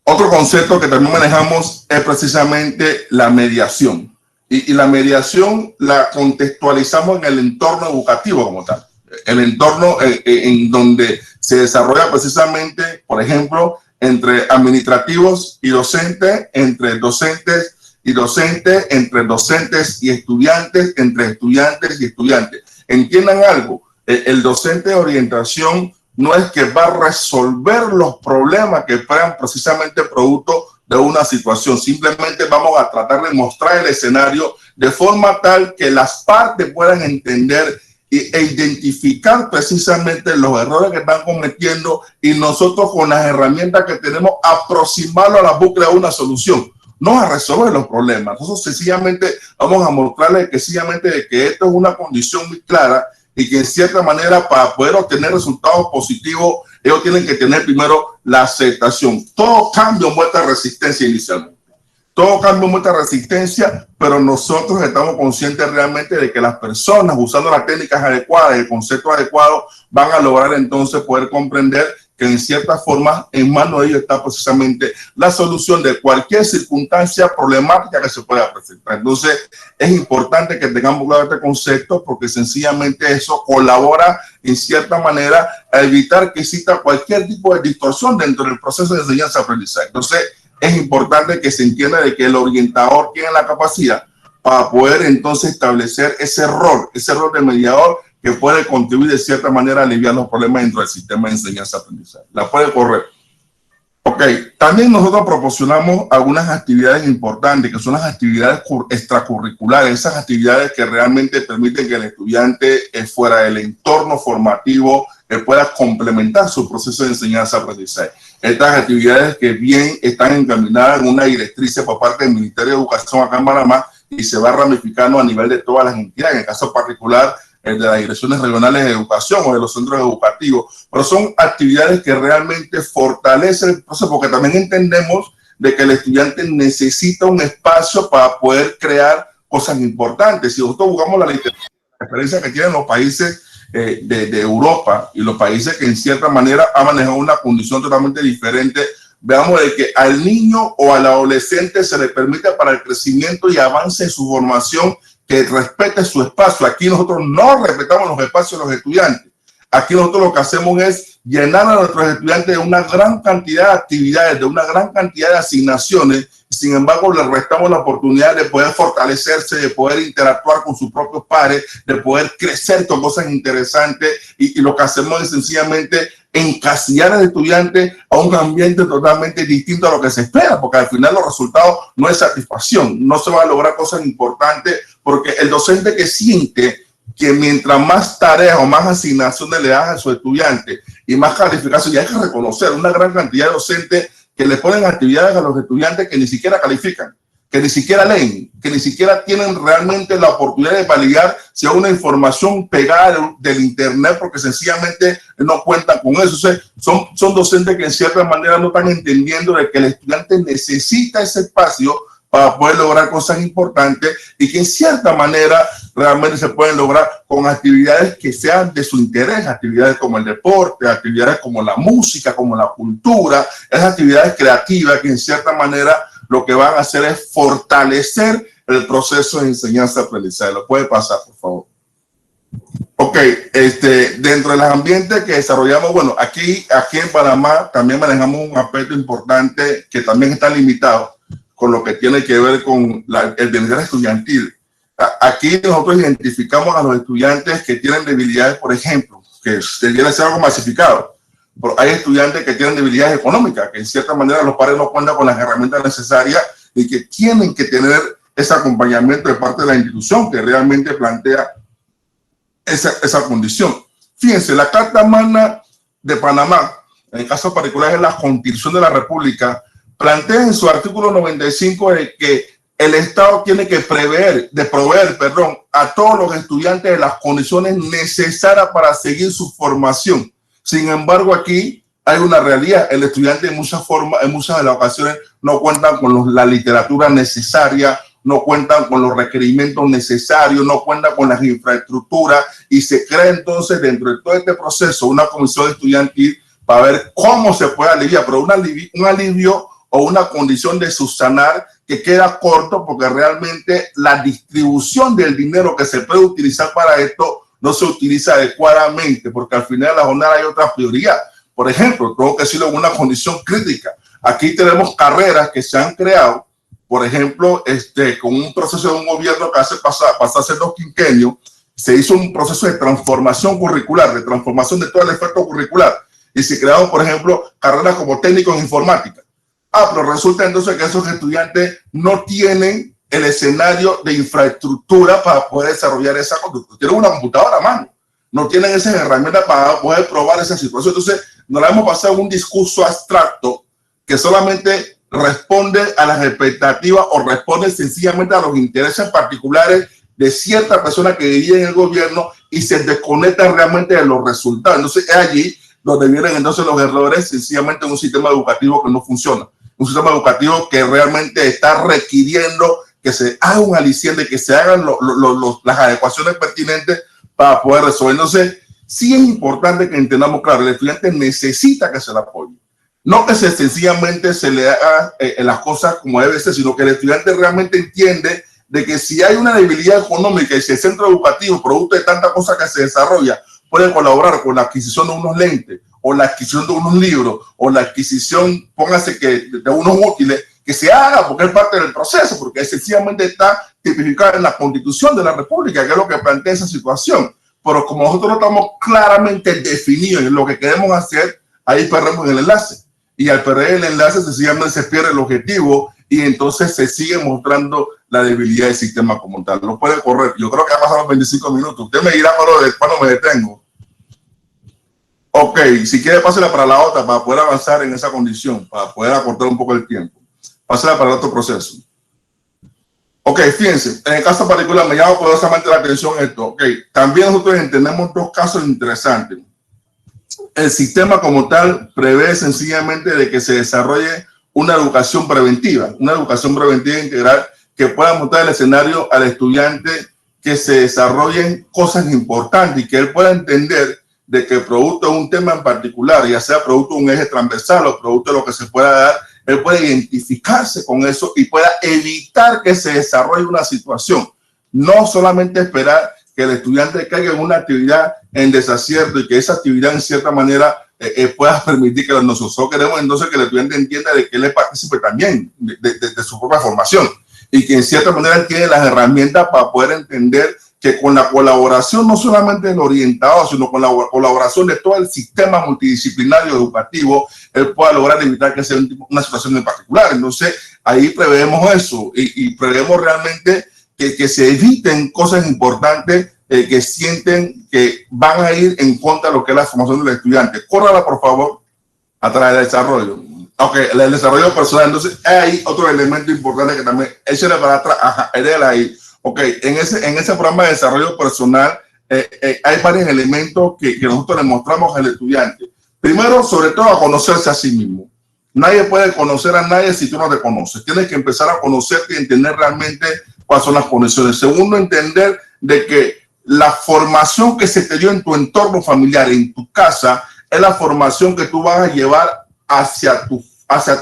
Otro concepto que también manejamos es precisamente la mediación. Y la mediación la contextualizamos en el entorno educativo como tal. El entorno en donde se desarrolla precisamente, por ejemplo, entre administrativos y docentes, entre docentes y docentes, entre docentes y estudiantes, entre estudiantes y estudiantes. Entiendan algo, el docente de orientación no es que va a resolver los problemas que fueran precisamente producto de una situación. Simplemente vamos a tratar de mostrar el escenario de forma tal que las partes puedan entender e identificar precisamente los errores que están cometiendo y nosotros con las herramientas que tenemos aproximarlo a la búsqueda de una solución, no a resolver los problemas. Entonces sencillamente vamos a mostrarles que sencillamente que esto es una condición muy clara y que en cierta manera para poder obtener resultados positivos ellos tienen que tener primero la aceptación. Todo cambio muestra resistencia inicialmente. Todo cambio muestra resistencia, pero nosotros estamos conscientes realmente de que las personas usando las técnicas adecuadas y el concepto adecuado van a lograr entonces poder comprender que en cierta forma en manos de ellos está precisamente la solución de cualquier circunstancia problemática que se pueda presentar. Entonces es importante que tengamos claro este concepto porque sencillamente eso colabora en cierta manera a evitar que exista cualquier tipo de distorsión dentro del proceso de enseñanza-aprendizaje. Entonces es importante que se entienda de que el orientador tiene la capacidad para poder entonces establecer ese rol de mediador que puede contribuir de cierta manera a aliviar los problemas dentro del sistema de enseñanza-aprendizaje. La puede correr. Ok, también nosotros proporcionamos algunas actividades importantes, que son las actividades extracurriculares, esas actividades que realmente permiten que el estudiante fuera del entorno formativo pueda complementar su proceso de enseñanza-aprendizaje. Estas actividades que bien están encaminadas en una directriz por parte del Ministerio de Educación acá en Panamá y se va ramificando a nivel de todas las entidades, en el caso particular de las direcciones regionales de educación o de los centros educativos, pero son actividades que realmente fortalecen el proceso porque también entendemos de que el estudiante necesita un espacio para poder crear cosas importantes. Si nosotros buscamos la experiencia que tienen los países de Europa y los países que en cierta manera han manejado una condición totalmente diferente, veamos de que al niño o al adolescente se le permite para el crecimiento y avance en su formación que respete su espacio. Aquí nosotros no respetamos los espacios de los estudiantes. Aquí nosotros lo que hacemos es llenar a nuestros estudiantes de una gran cantidad de actividades, de una gran cantidad de asignaciones. Sin embargo, les restamos la oportunidad de poder fortalecerse, de poder interactuar con sus propios pares, de poder crecer con cosas interesantes. Y lo que hacemos es sencillamente encasillar al estudiante a un ambiente totalmente distinto a lo que se espera, porque al final los resultados no es satisfacción, no se van a lograr cosas importantes, porque el docente que siente que mientras más tareas o más asignaciones le das a su estudiante y más calificación, y hay que reconocer una gran cantidad de docentes que le ponen actividades a los estudiantes que ni siquiera califican, que ni siquiera leen, que ni siquiera tienen realmente la oportunidad de validar si hay una información pegada del internet, porque sencillamente no cuentan con eso. O sea, son docentes que en cierta manera no están entendiendo de que el estudiante necesita ese espacio para poder lograr cosas importantes y que en cierta manera realmente se pueden lograr con actividades que sean de su interés, actividades como el deporte, actividades como la música, como la cultura, esas actividades creativas que en cierta manera lo que van a hacer es fortalecer el proceso de enseñanza-aprendizaje. ¿Lo puede pasar, por favor? Ok, dentro de los ambientes que desarrollamos, bueno, aquí en Panamá también manejamos un aspecto importante que también está limitado con lo que tiene que ver con el bienestar estudiantil. Aquí nosotros identificamos a los estudiantes que tienen debilidades, por ejemplo, que debería ser algo masificado. Pero hay estudiantes que tienen debilidades económicas, que en cierta manera los padres no cuentan con las herramientas necesarias y que tienen que tener ese acompañamiento de parte de la institución que realmente plantea esa condición. Fíjense, la Carta Magna de Panamá, en el caso particular es la Constitución de la República, plantea en su artículo 95 de que el Estado tiene que proveer a todos los estudiantes de las condiciones necesarias para seguir su formación. Sin embargo, aquí hay una realidad. El estudiante en muchas de las ocasiones no cuentan con la literatura necesaria, no cuentan con los requerimientos necesarios, no cuentan con las infraestructuras y se crea entonces dentro de todo este proceso una comisión estudiantil para ver cómo se puede aliviar, pero un alivio o una condición de subsanar que queda corto porque realmente la distribución del dinero que se puede utilizar para esto no se utiliza adecuadamente, porque al final de la jornada hay otra prioridad. Por ejemplo, tengo que decirlo en una condición crítica. Aquí tenemos carreras que se han creado, por ejemplo, con un proceso de un gobierno que pasó hace 2 quinquenios, se hizo un proceso de transformación curricular, de transformación de todo el efecto curricular, y se crearon, por ejemplo, carreras como técnico en informática. Pero resulta entonces que esos estudiantes no tienen el escenario de infraestructura para poder desarrollar esa conducta. Tienen una computadora a mano, no tienen esas herramientas para poder probar esa situación. Entonces, nos la hemos pasado un discurso abstracto que solamente responde a las expectativas o responde sencillamente a los intereses particulares de cierta persona que dirige en el gobierno y se desconecta realmente de los resultados. Entonces, es allí donde vienen entonces los errores, sencillamente en un sistema educativo que no funciona. Un sistema educativo que realmente está requiriendo que se haga un aliciente, que se hagan las adecuaciones pertinentes para poder resolver. Entonces, sí es importante que entendamos, claro, el estudiante necesita que se le apoye. No que sencillamente se le haga las cosas como debe ser, sino que el estudiante realmente entiende de que si hay una debilidad económica y si el centro educativo, producto de tantas cosas que se desarrolla, puede colaborar con la adquisición de unos lentes, o la adquisición de unos libros, o la adquisición, póngase que de unos útiles, que se haga porque es parte del proceso, porque sencillamente está tipificado en la Constitución de la República, que es lo que plantea esa situación. Pero como nosotros no estamos claramente definidos en lo que queremos hacer, ahí perdemos el enlace. Y al perder el enlace, sencillamente se pierde el objetivo y entonces se sigue mostrando la debilidad del sistema como tal. No puede correr. Yo creo que ha pasado 25 minutos. Usted me dirá cuándo me detengo. Ok, si quiere, pásela para la otra para poder avanzar en esa condición, para poder acortar un poco el tiempo. Pásela para el otro proceso. Ok, fíjense, en el caso particular me llama poderosamente la atención esto. Ok, también nosotros entendemos 2 casos interesantes. El sistema como tal prevé sencillamente de que se desarrolle una educación preventiva integral que pueda montar el escenario al estudiante, que se desarrollen cosas importantes y que él pueda entender de que producto de un tema en particular, ya sea producto de un eje transversal o producto de lo que se pueda dar, él puede identificarse con eso y pueda evitar que se desarrolle una situación. No solamente esperar que que el estudiante caiga en una actividad en desacierto y que esa actividad en cierta manera pueda permitir que nosotros queremos entonces que el estudiante entienda de que él participe también de su propia formación y que en cierta manera él tiene las herramientas para poder entender que con la colaboración no solamente del orientador, sino con la colaboración de todo el sistema multidisciplinario educativo, él pueda lograr evitar que sea una situación en particular. Entonces, ahí prevemos eso y prevemos realmente que se eviten cosas importantes que sienten que van a ir en contra de lo que es la formación del estudiante. Córrala, por favor, a través del desarrollo. Ok, el desarrollo personal. Entonces, hay otro elemento importante que también, échale para atrás, ajá, heredela ahí. Ok, en ese programa de desarrollo personal hay varios elementos que nosotros le mostramos al estudiante. Primero, sobre todo, a conocerse a sí mismo. Nadie puede conocer a nadie si tú no te conoces. Tienes que empezar a conocerte y entender realmente cuáles son las conexiones. Segundo, entender de que la formación que se te dio en tu entorno familiar, en tu casa, es la formación que tú vas a llevar hacia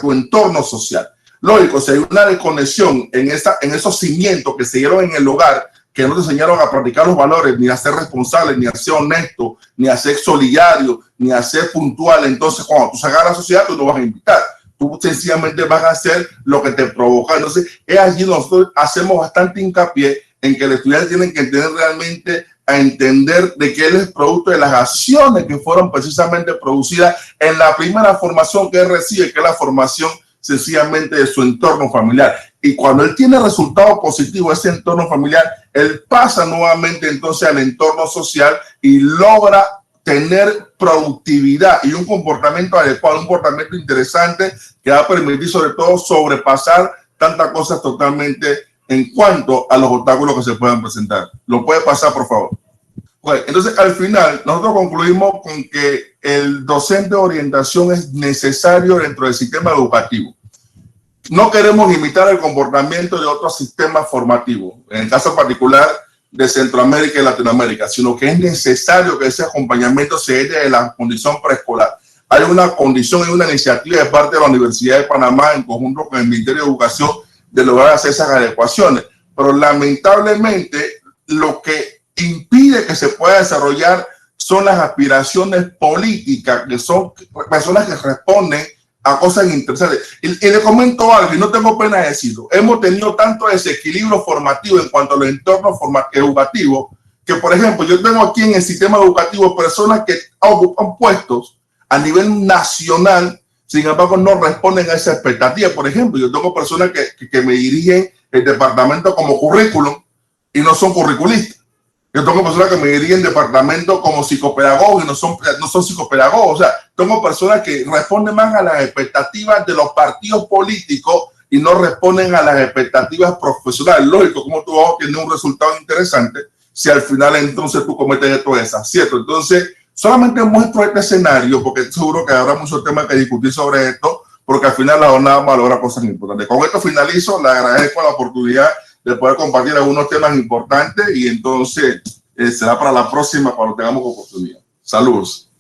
tu entorno social. Lógico, si hay una desconexión en esos cimientos que se dieron en el hogar, que no te enseñaron a practicar los valores, ni a ser responsable, ni a ser honesto, ni a ser solidario, ni a ser puntual, entonces cuando tú salgas a la sociedad, tú no vas a invitar. Tú sencillamente vas a hacer lo que te provoca. Entonces, es allí donde nosotros hacemos bastante hincapié en que el estudiante tiene que entender realmente a entender de que él es producto de las acciones que fueron precisamente producidas en la primera formación que él recibe, que es la formación sencillamente de su entorno familiar. Y cuando él tiene resultados positivos ese entorno familiar, él pasa nuevamente entonces al entorno social y logra tener productividad y un comportamiento adecuado, un comportamiento interesante que va a permitir sobre todo sobrepasar tantas cosas totalmente en cuanto a los obstáculos que se puedan presentar. ¿Lo puede pasar, por favor? Bueno, entonces, al final, nosotros concluimos con que el docente de orientación es necesario dentro del sistema educativo. No queremos imitar el comportamiento de otros sistemas formativos, en el caso particular de Centroamérica y Latinoamérica, sino que es necesario que ese acompañamiento se dé desde la condición preescolar. Hay una condición y una iniciativa de parte de la Universidad de Panamá en conjunto con el Ministerio de Educación de lograr hacer esas adecuaciones, pero lamentablemente lo que impide que se pueda desarrollar son las aspiraciones políticas, que son personas que responden a cosas interesantes. Y le comento algo, y no tengo pena de decirlo, hemos tenido tanto desequilibrio formativo en cuanto a los entornos educativos, que por ejemplo, yo tengo aquí en el sistema educativo personas que ocupan puestos a nivel nacional, sin embargo no responden a esa expectativa. Por ejemplo, yo tengo personas que me dirigen el departamento como currículum y no son curriculistas. Yo tengo personas que me dirigen departamento como psicopedagogos y no son psicopedagogos. O sea, tengo personas que responden más a las expectativas de los partidos políticos y no responden a las expectativas profesionales. Lógico, como tú vas a tener un resultado interesante si al final entonces tú cometes todo eso, ¿cierto? Entonces, solamente muestro este escenario porque seguro que habrá muchos temas que discutir sobre esto, porque al final la jornada va a lograr cosas importantes. Con esto finalizo, le agradezco la oportunidad de poder compartir algunos temas importantes y entonces será para la próxima cuando tengamos oportunidad. Saludos.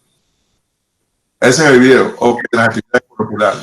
Ese es el video. Ok, las actividades curriculares.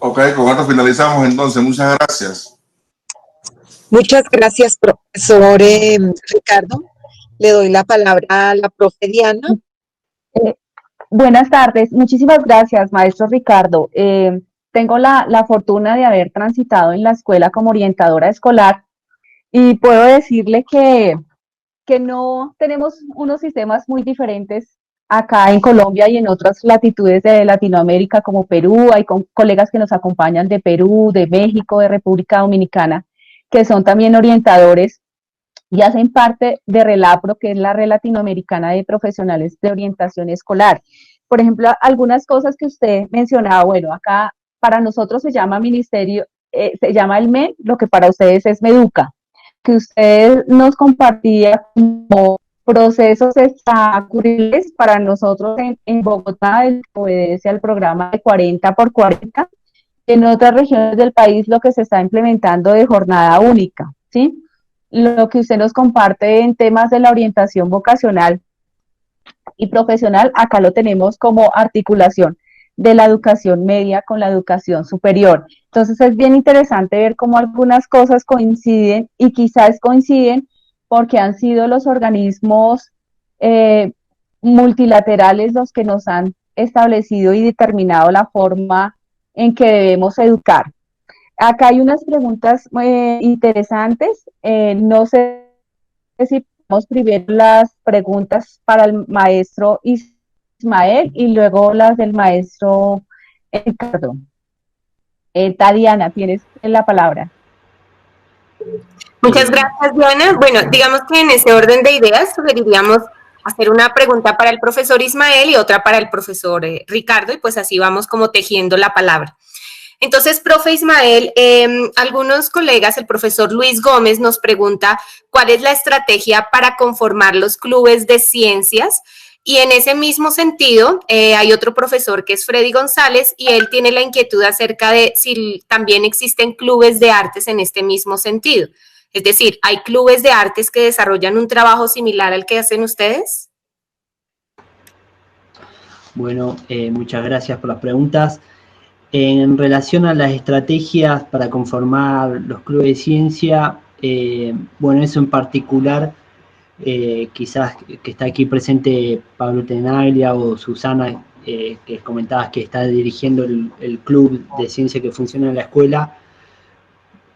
Ok, con esto finalizamos entonces. Muchas gracias. Muchas gracias, profesor Ricardo. Le doy la palabra a la profe Diana. Buenas tardes, muchísimas gracias, maestro Ricardo. Tengo la fortuna de haber transitado en la escuela como orientadora escolar y puedo decirle que no tenemos unos sistemas muy diferentes acá en Colombia y en otras latitudes de Latinoamérica como Perú. Hay colegas que nos acompañan de Perú, de México, de República Dominicana, que son también orientadores y hacen parte de RELAPRO, que es la Red Latinoamericana de Profesionales de Orientación Escolar. Por ejemplo, algunas cosas que usted mencionaba, bueno, acá para nosotros se llama ministerio, se llama el MED, lo que para ustedes es MEDUCA, que usted nos compartía como procesos extracurriculares para nosotros en Bogotá, obedece al programa de 40 por 40, en otras regiones del país lo que se está implementando de jornada única, ¿sí? Lo que usted nos comparte en temas de la orientación vocacional y profesional, acá lo tenemos como articulación de la educación media con la educación superior. Entonces es bien interesante ver cómo algunas cosas coinciden y quizás coinciden porque han sido los organismos multilaterales los que nos han establecido y determinado la forma en que debemos educar. Acá hay unas preguntas interesantes. No sé si podemos primero las preguntas para el maestro Ismael y luego las del maestro Ricardo. Tadiana, tienes la palabra. Muchas gracias, Diana. Bueno, digamos que en ese orden de ideas sugeriríamos hacer una pregunta para el profesor Ismael y otra para el profesor Ricardo, y pues así vamos como tejiendo la palabra. Entonces, profe Ismael, algunos colegas, el profesor Luis Gómez nos pregunta cuál es la estrategia para conformar los clubes de ciencias, y en ese mismo sentido hay otro profesor que es Freddy González y él tiene la inquietud acerca de si también existen clubes de artes en este mismo sentido. Es decir, ¿hay clubes de artes que desarrollan un trabajo similar al que hacen ustedes? Bueno, muchas gracias por las preguntas. En relación a las estrategias para conformar los clubes de ciencia, bueno, eso en particular, quizás que está aquí presente Pablo Tenaglia o Susana, que comentabas que está dirigiendo el club de ciencia que funciona en la escuela,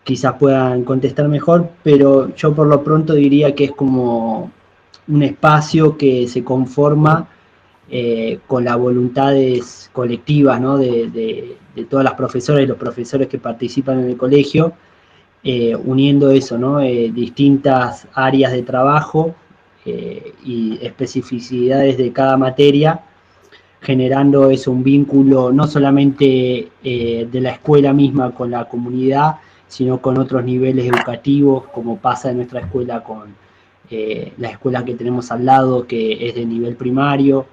quizás puedan contestar mejor, pero yo por lo pronto diría que es como un espacio que se conforma con las voluntades colectivas, ¿no? de todas las profesoras y los profesores que participan en el colegio, uniendo eso, ¿no? Distintas áreas de trabajo y especificidades de cada materia, generando eso, un vínculo no solamente de la escuela misma con la comunidad, sino con otros niveles educativos, como pasa en nuestra escuela con la escuela que tenemos al lado, que es de nivel primario,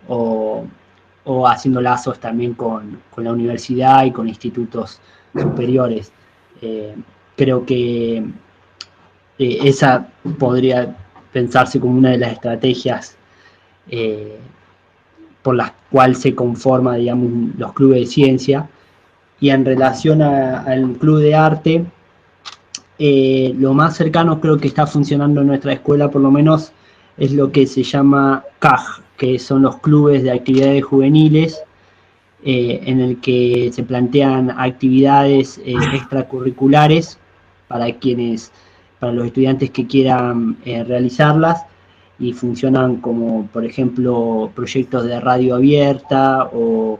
o haciendo lazos también con la universidad y con institutos superiores. Creo que esa podría pensarse como una de las estrategias por las cuales se conforma, digamos, los clubes de ciencia. Y en relación al club de arte, lo más cercano creo que está funcionando en nuestra escuela, por lo menos, es lo que se llama CAJ, que son los clubes de actividades juveniles, en el que se plantean actividades extracurriculares para los estudiantes que quieran realizarlas, y funcionan como, por ejemplo, proyectos de radio abierta o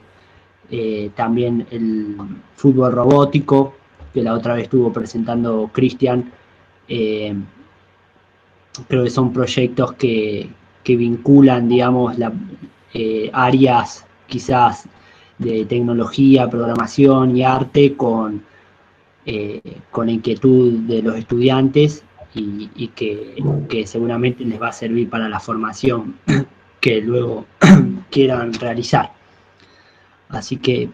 también el fútbol robótico, que la otra vez estuvo presentando Cristian. Creo que son proyectos que vinculan, digamos, áreas quizás de tecnología, programación y arte con la inquietud de los estudiantes y que seguramente les va a servir para la formación que luego quieran realizar. Así que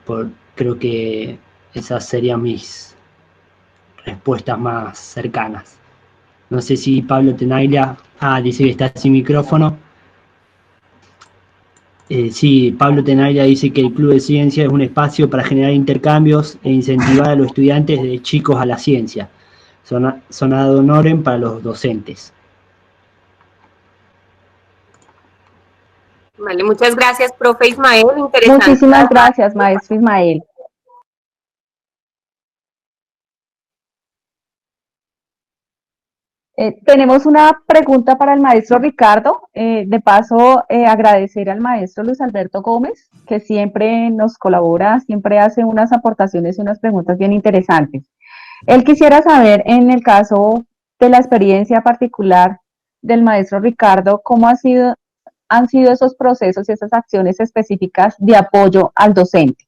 creo que esas serían mis respuestas más cercanas. No sé si Pablo Tenaglia dice que está sin micrófono. Sí, Pablo Tenaglia dice que el Club de Ciencia es un espacio para generar intercambios e incentivar a los estudiantes de chicos a la ciencia. Son ad honorem para los docentes. Vale, muchas gracias, profe Ismael. Interesante. Muchísimas gracias, maestro Ismael. Tenemos una pregunta para el maestro Ricardo. De paso, agradecer al maestro Luis Alberto Gómez, que siempre nos colabora, siempre hace unas aportaciones y unas preguntas bien interesantes. Él quisiera saber, en el caso de la experiencia particular del maestro Ricardo, cómo han sido esos procesos y esas acciones específicas de apoyo al docente.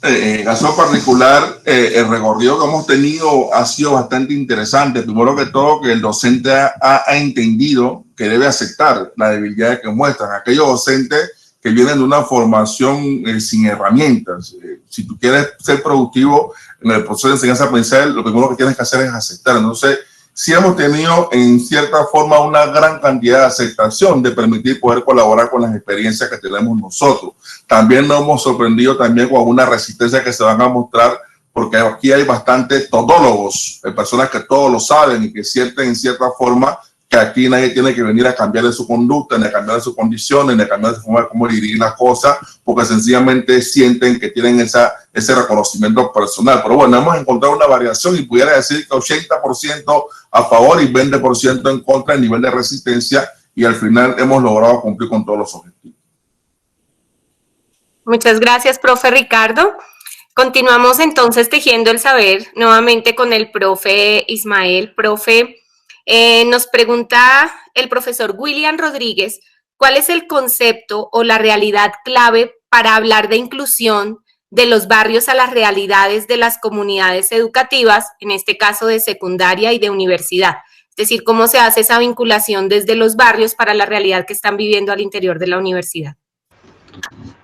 En el caso particular, el recorrido que hemos tenido ha sido bastante interesante. Primero que todo, que el docente ha entendido que debe aceptar las debilidades que muestran. Aquellos docentes que vienen de una formación sin herramientas. Si tú quieres ser productivo en el proceso de enseñanza-aprendizaje, lo primero que tienes que hacer es aceptar. Entonces, sí hemos tenido en cierta forma una gran cantidad de aceptación de permitir poder colaborar con las experiencias que tenemos nosotros. También nos hemos sorprendido también con alguna resistencia que se van a mostrar, porque aquí hay bastantes todólogos, personas que todo lo saben y que sienten en cierta forma que aquí nadie tiene que venir a cambiar de su conducta, ni a cambiar de sus condiciones, ni a cambiar de su forma de cómo dirigir las cosas, porque sencillamente sienten que tienen ese reconocimiento personal. Pero bueno, hemos encontrado una variación y pudiera decir que 80% a favor y 20% en contra a nivel de resistencia, y al final hemos logrado cumplir con todos los objetivos. Muchas gracias, profe Ricardo. Continuamos entonces tejiendo el saber nuevamente con el profe Ismael. Profe, nos pregunta el profesor William Rodríguez, ¿cuál es el concepto o la realidad clave para hablar de inclusión de los barrios a las realidades de las comunidades educativas, en este caso de secundaria y de universidad? Es decir, ¿cómo se hace esa vinculación desde los barrios para la realidad que están viviendo al interior de la universidad?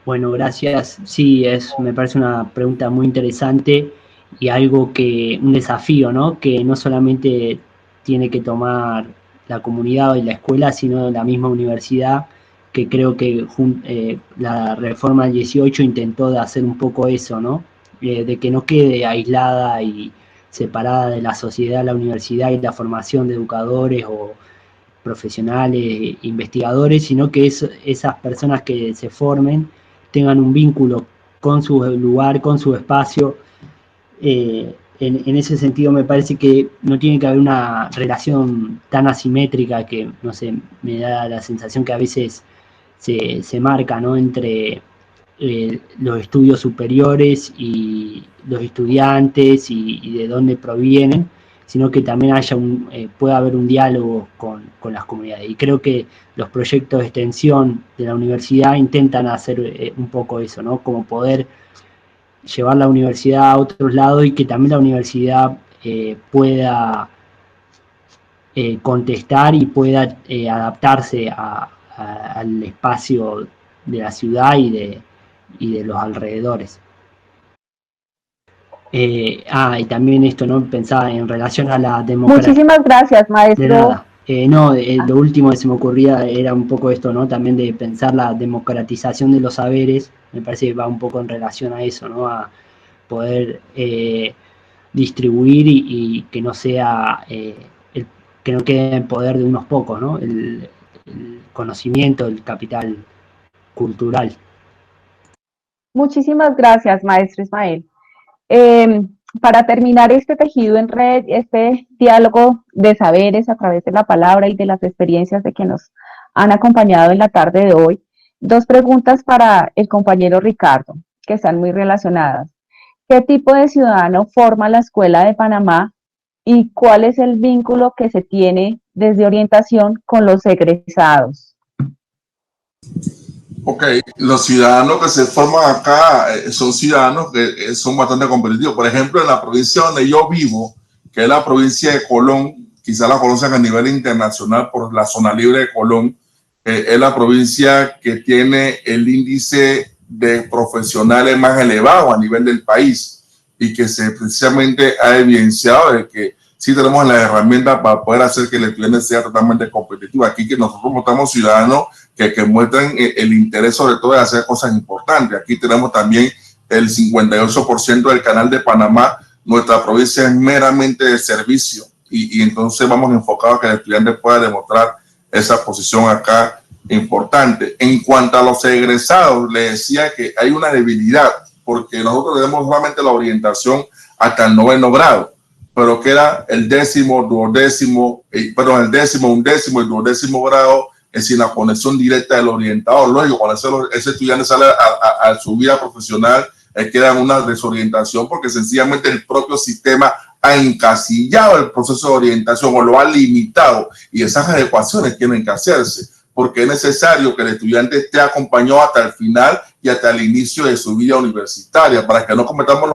Bueno, gracias. Sí, me parece una pregunta muy interesante y un desafío, ¿no? Que no solamente tiene que tomar la comunidad y la escuela, sino la misma universidad, que creo que la reforma del 18 intentó de hacer un poco eso, ¿no? De que no quede aislada y separada de la sociedad, la universidad y la formación de educadores o profesionales, investigadores, sino que esas personas que se formen tengan un vínculo con su lugar, con su espacio. En ese sentido me parece que no tiene que haber una relación tan asimétrica que, no sé, me da la sensación que a veces se marca, ¿no?, entre los estudios superiores y los estudiantes y de dónde provienen, sino que también pueda haber un diálogo con las comunidades. Y creo que los proyectos de extensión de la universidad intentan hacer un poco eso, ¿no? Como poder llevar la universidad a otros lados y que también la universidad pueda contestar y pueda adaptarse al espacio de la ciudad y de los alrededores. Y también esto, ¿no? Pensaba en relación a la democracia. Muchísimas gracias, maestro. De nada. Lo último que se me ocurría era un poco esto, ¿no? También de pensar la democratización de los saberes. Me parece que va un poco en relación a eso, ¿no? A poder distribuir y que no sea que no quede en poder de unos pocos, ¿no? El conocimiento, el capital cultural. Muchísimas gracias, maestro Ismael. Para terminar este tejido en red, este diálogo de saberes a través de la palabra y de las experiencias de que nos han acompañado en la tarde de hoy, dos preguntas para el compañero Ricardo, que están muy relacionadas. ¿Qué tipo de ciudadano forma la Escuela de Panamá y cuál es el vínculo que se tiene desde orientación con los egresados? Ok, los ciudadanos que se forman acá son ciudadanos que son bastante competitivos. Por ejemplo, en la provincia donde yo vivo, que es la provincia de Colón, quizás la conocen a nivel internacional por la zona libre de Colón, es la provincia que tiene el índice de profesionales más elevado a nivel del país y que precisamente ha evidenciado de que sí tenemos las herramientas para poder hacer que el estudiante sea totalmente competitivo. Aquí que nosotros como estamos ciudadanos que muestran el interés sobre todo de hacer cosas importantes. Aquí tenemos también el 58% del Canal de Panamá. Nuestra provincia es meramente de servicio y entonces vamos enfocados a que el estudiante pueda demostrar esa posición acá importante. En cuanto a los egresados, le decía que hay una debilidad porque nosotros tenemos solamente la orientación hasta el 9º grado, pero queda el 10º, 12º, el 10º, 11º y 12º grado sin la conexión directa del orientador. Luego, cuando ese estudiante sale a su vida profesional, queda en una desorientación porque sencillamente el propio sistema ha encasillado el proceso de orientación o lo ha limitado, y esas adecuaciones tienen que hacerse porque es necesario que el estudiante esté acompañado hasta el final y hasta el inicio de su vida universitaria para que no cometamos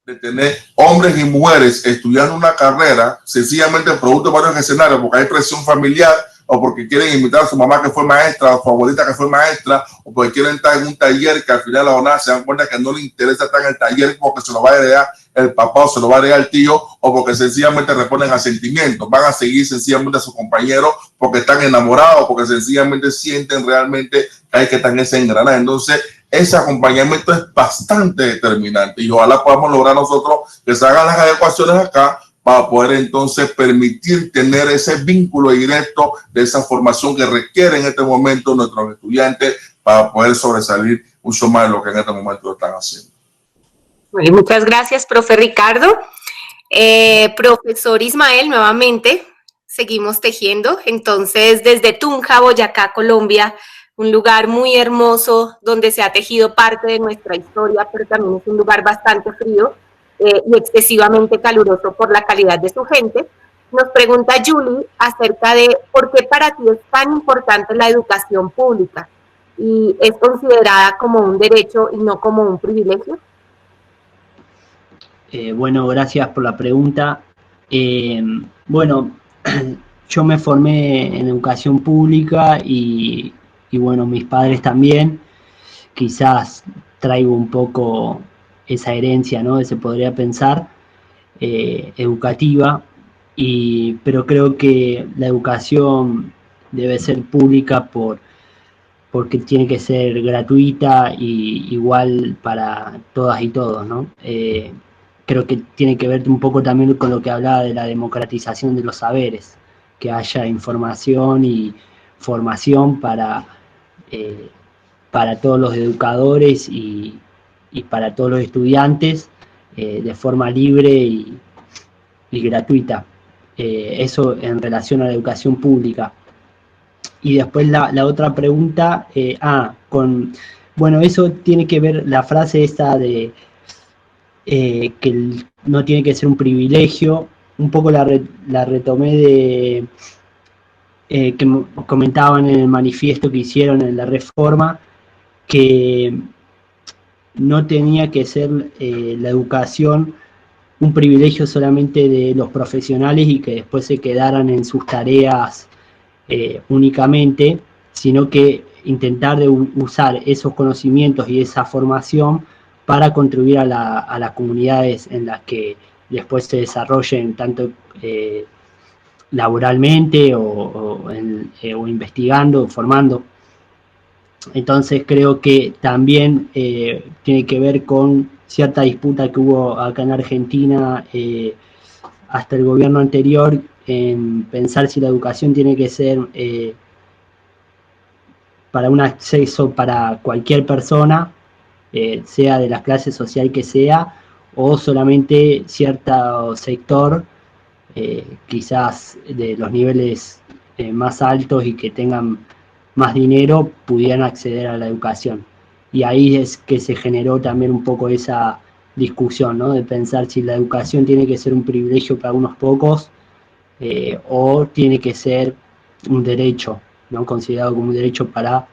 de tener hombres y mujeres estudiando una carrera sencillamente producto de varios escenarios porque hay presión familiar o porque quieren imitar a su mamá que fue maestra o a su abuelita que fue maestra o porque quieren estar en un taller que al final de la jornada se dan cuenta que no les interesa estar en el taller porque se lo va a heredar el papá o se lo va a heredar el tío o porque sencillamente responden a sentimientos, van a seguir sencillamente a sus compañeros porque están enamorados, porque sencillamente sienten realmente que hay que estar en ese engranaje. Entonces, ese acompañamiento es bastante determinante y ojalá podamos lograr nosotros que se hagan las adecuaciones acá para poder entonces permitir tener ese vínculo directo de esa formación que requieren en este momento nuestros estudiantes para poder sobresalir mucho más de lo que en este momento están haciendo. Muchas gracias, profe Ricardo. Profesor Ismael, nuevamente, seguimos tejiendo. Entonces, desde Tunja, Boyacá, Colombia, un lugar muy hermoso donde se ha tejido parte de nuestra historia, pero también es un lugar bastante frío y excesivamente caluroso por la calidad de su gente. Nos pregunta Julie acerca de por qué para ti es tan importante la educación pública y es considerada como un derecho y no como un privilegio. Bueno, gracias por la pregunta. Bueno, yo me formé en educación pública y bueno, mis padres también. Quizás traigo un poco esa herencia, ¿no? Se podría pensar, educativa, pero creo que la educación debe ser pública porque tiene que ser gratuita y igual para todas y todos, ¿no? Creo que tiene que ver un poco también con lo que hablaba de la democratización de los saberes, que haya información y formación para todos los educadores y para todos los estudiantes de forma libre y gratuita. Eso en relación a la educación pública. Y después la otra pregunta, bueno, eso tiene que ver, la frase esta de que no tiene que ser un privilegio, un poco la retomé de que comentaban en el manifiesto que hicieron en la reforma, que no tenía que ser la educación un privilegio solamente de los profesionales y que después se quedaran en sus tareas únicamente, sino que intentar de usar esos conocimientos y esa formación para contribuir a las comunidades en las que después se desarrollen tanto laboralmente o investigando o formando. Entonces creo que también tiene que ver con cierta disputa que hubo acá en Argentina hasta el gobierno anterior en pensar si la educación tiene que ser para un acceso para cualquier persona, sea de la clase social que sea, o solamente cierto sector, quizás de los niveles más altos y que tengan más dinero, pudieran acceder a la educación. Y ahí es que se generó también un poco esa discusión, ¿no? De pensar si la educación tiene que ser un privilegio para unos pocos o tiene que ser un derecho, ¿no? Considerado como un derecho para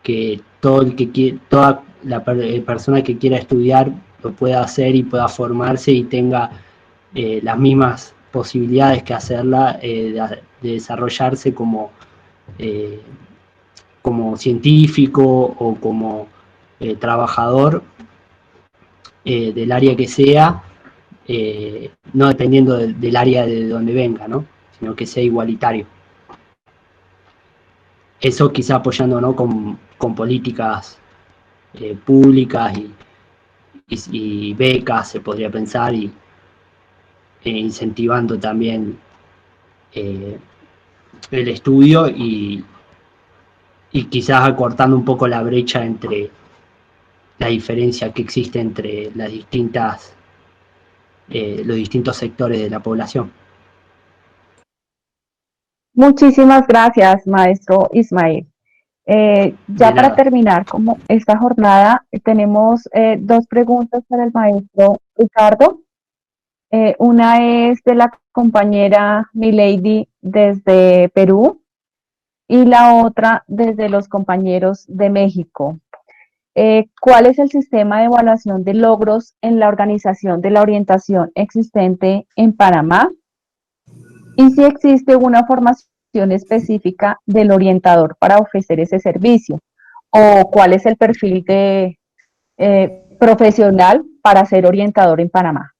que toda la persona que quiera estudiar lo pueda hacer y pueda formarse y tenga las mismas posibilidades que hacerla de desarrollarse como científico o como trabajador del área que sea, no dependiendo del área de donde venga, ¿no? Sino que sea igualitario. eso quizá apoyando, ¿no?, con políticas públicas y becas, se podría pensar, e incentivando también el estudio y quizás acortando un poco la brecha entre la diferencia que existe entre las los distintos sectores de la población. Muchísimas gracias, maestro Ismael. Ya para terminar como esta jornada, tenemos dos preguntas para el maestro Ricardo. Una es de la compañera Milady desde Perú y la otra desde los compañeros de México. ¿Cuál es el sistema de evaluación de logros en la organización de la orientación existente en Panamá? Y si existe una formación específica del orientador para ofrecer ese servicio, o cuál es el perfil de profesional para ser orientador en Panamá.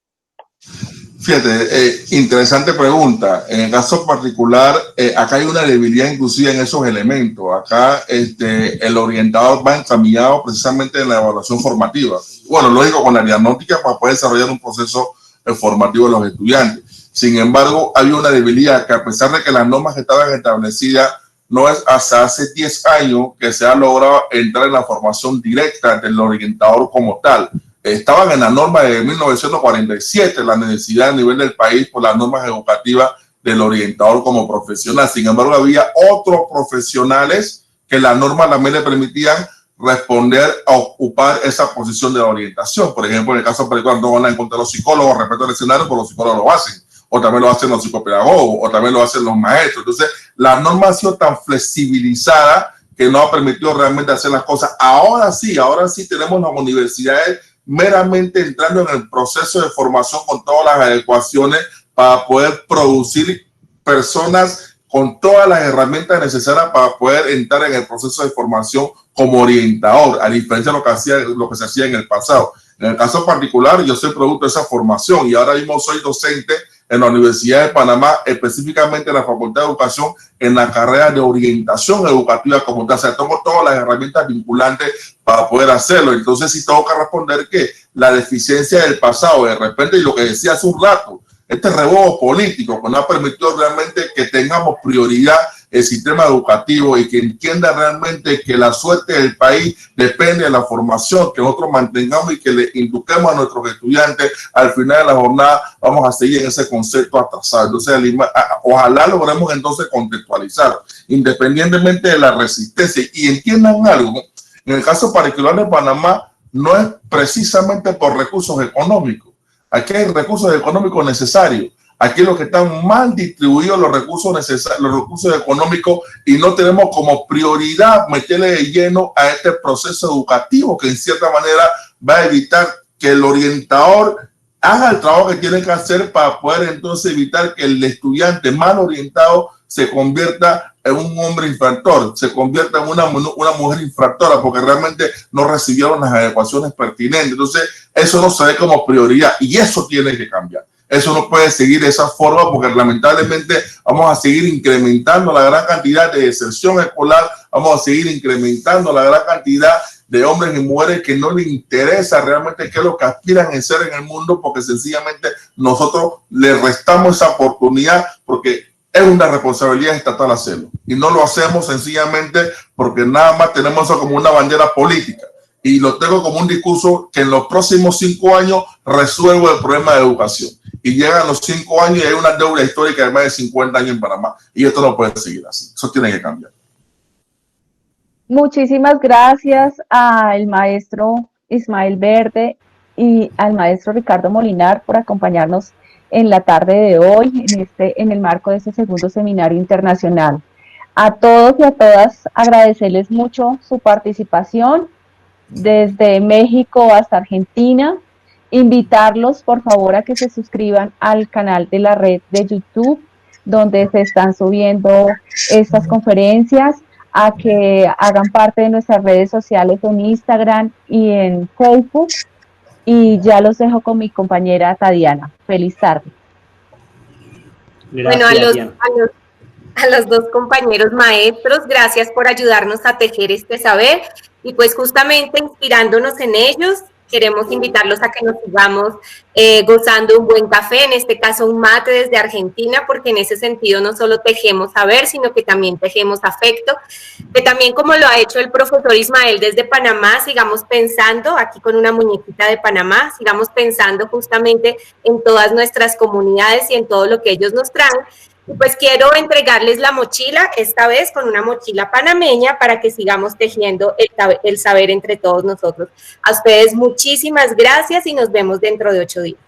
Fíjate, interesante pregunta. En el caso particular, acá hay una debilidad inclusive en esos elementos. Acá el orientador va encaminado precisamente en la evaluación formativa. Bueno, lógico, con la diagnóstica para poder desarrollar un proceso formativo de los estudiantes. Sin embargo, hay una debilidad que, a pesar de que las normas que estaban establecidas, no es hasta hace 10 años que se ha logrado entrar en la formación directa del orientador como tal. Estaban en la norma de 1947, la necesidad a nivel del país por las normas educativas del orientador como profesional. Sin embargo, había otros profesionales que las normas también le permitían responder a ocupar esa posición de la orientación. Por ejemplo, en el caso particular, no van a encontrar los psicólogos respecto al escenario, pero los psicólogos lo hacen, o también lo hacen los psicopedagogos, o también lo hacen los maestros. Entonces, la norma ha sido tan flexibilizada que no ha permitido realmente hacer las cosas. Ahora sí tenemos las universidades meramente entrando en el proceso de formación con todas las adecuaciones para poder producir personas con todas las herramientas necesarias para poder entrar en el proceso de formación como orientador, a diferencia de lo que se hacía en el pasado. En el caso particular, yo soy producto de esa formación y ahora mismo soy docente en la Universidad de Panamá, específicamente en la Facultad de Educación, en la carrera de orientación educativa como tal. O sea, tengo todas las herramientas vinculantes para poder hacerlo. Entonces, sí tengo que responder que la deficiencia del pasado, de repente, y lo que decía hace un rato, este rebozo político que no ha permitido realmente que tengamos prioridad el sistema educativo y que entienda realmente que la suerte del país depende de la formación que nosotros mantengamos y que le induquemos a nuestros estudiantes. Al final de la jornada vamos a seguir en ese concepto atrasado. Entonces, ojalá logremos entonces contextualizar, independientemente de la resistencia. Y entiendan algo, en el caso particular de Panamá, no es precisamente por recursos económicos. Aquí hay recursos económicos necesarios. Aquí los que están mal distribuidos los recursos necesarios, los recursos económicos, y no tenemos como prioridad meterle de lleno a este proceso educativo que en cierta manera va a evitar que el orientador haga el trabajo que tiene que hacer para poder entonces evitar que el estudiante mal orientado se convierta en un hombre infractor, se convierta en una mujer infractora porque realmente no recibieron las adecuaciones pertinentes. Entonces, eso no se ve como prioridad y eso tiene que cambiar. Eso no puede seguir de esa forma porque lamentablemente vamos a seguir incrementando la gran cantidad de deserción escolar, vamos a seguir incrementando la gran cantidad de hombres y mujeres que no les interesa realmente qué es lo que aspiran a ser en el mundo porque sencillamente nosotros les restamos esa oportunidad porque es una responsabilidad estatal hacerlo. Y no lo hacemos sencillamente porque nada más tenemos eso como una bandera política. Y lo tengo como un discurso que en los próximos 5 años resuelvo el problema de educación. Y llegan los 5 años y hay una deuda histórica de más de 50 años en Panamá. Y esto no puede seguir así. Eso tiene que cambiar. Muchísimas gracias al maestro Ismael Verde y al maestro Ricardo Molinar por acompañarnos en la tarde de hoy, en el marco de este segundo seminario internacional. A todos y a todas agradecerles mucho su participación desde México hasta Argentina. Invitarlos, por favor, a que se suscriban al canal de la red de YouTube, donde se están subiendo estas conferencias, a que hagan parte de nuestras redes sociales en Instagram y en Facebook. Y ya los dejo con mi compañera Tadiana. Feliz tarde. Gracias, bueno, a los dos compañeros maestros, gracias por ayudarnos a tejer este saber y pues justamente inspirándonos en ellos, queremos invitarlos a que nos sigamos gozando un buen café, en este caso un mate desde Argentina, porque en ese sentido no solo tejemos saber, sino que también tejemos afecto, que también como lo ha hecho el profesor Ismael desde Panamá, sigamos pensando, aquí con una muñequita de Panamá, sigamos pensando justamente en todas nuestras comunidades y en todo lo que ellos nos traen. Pues quiero entregarles la mochila, esta vez con una mochila panameña, para que sigamos tejiendo el saber entre todos nosotros. A ustedes muchísimas gracias y nos vemos dentro de 8 días.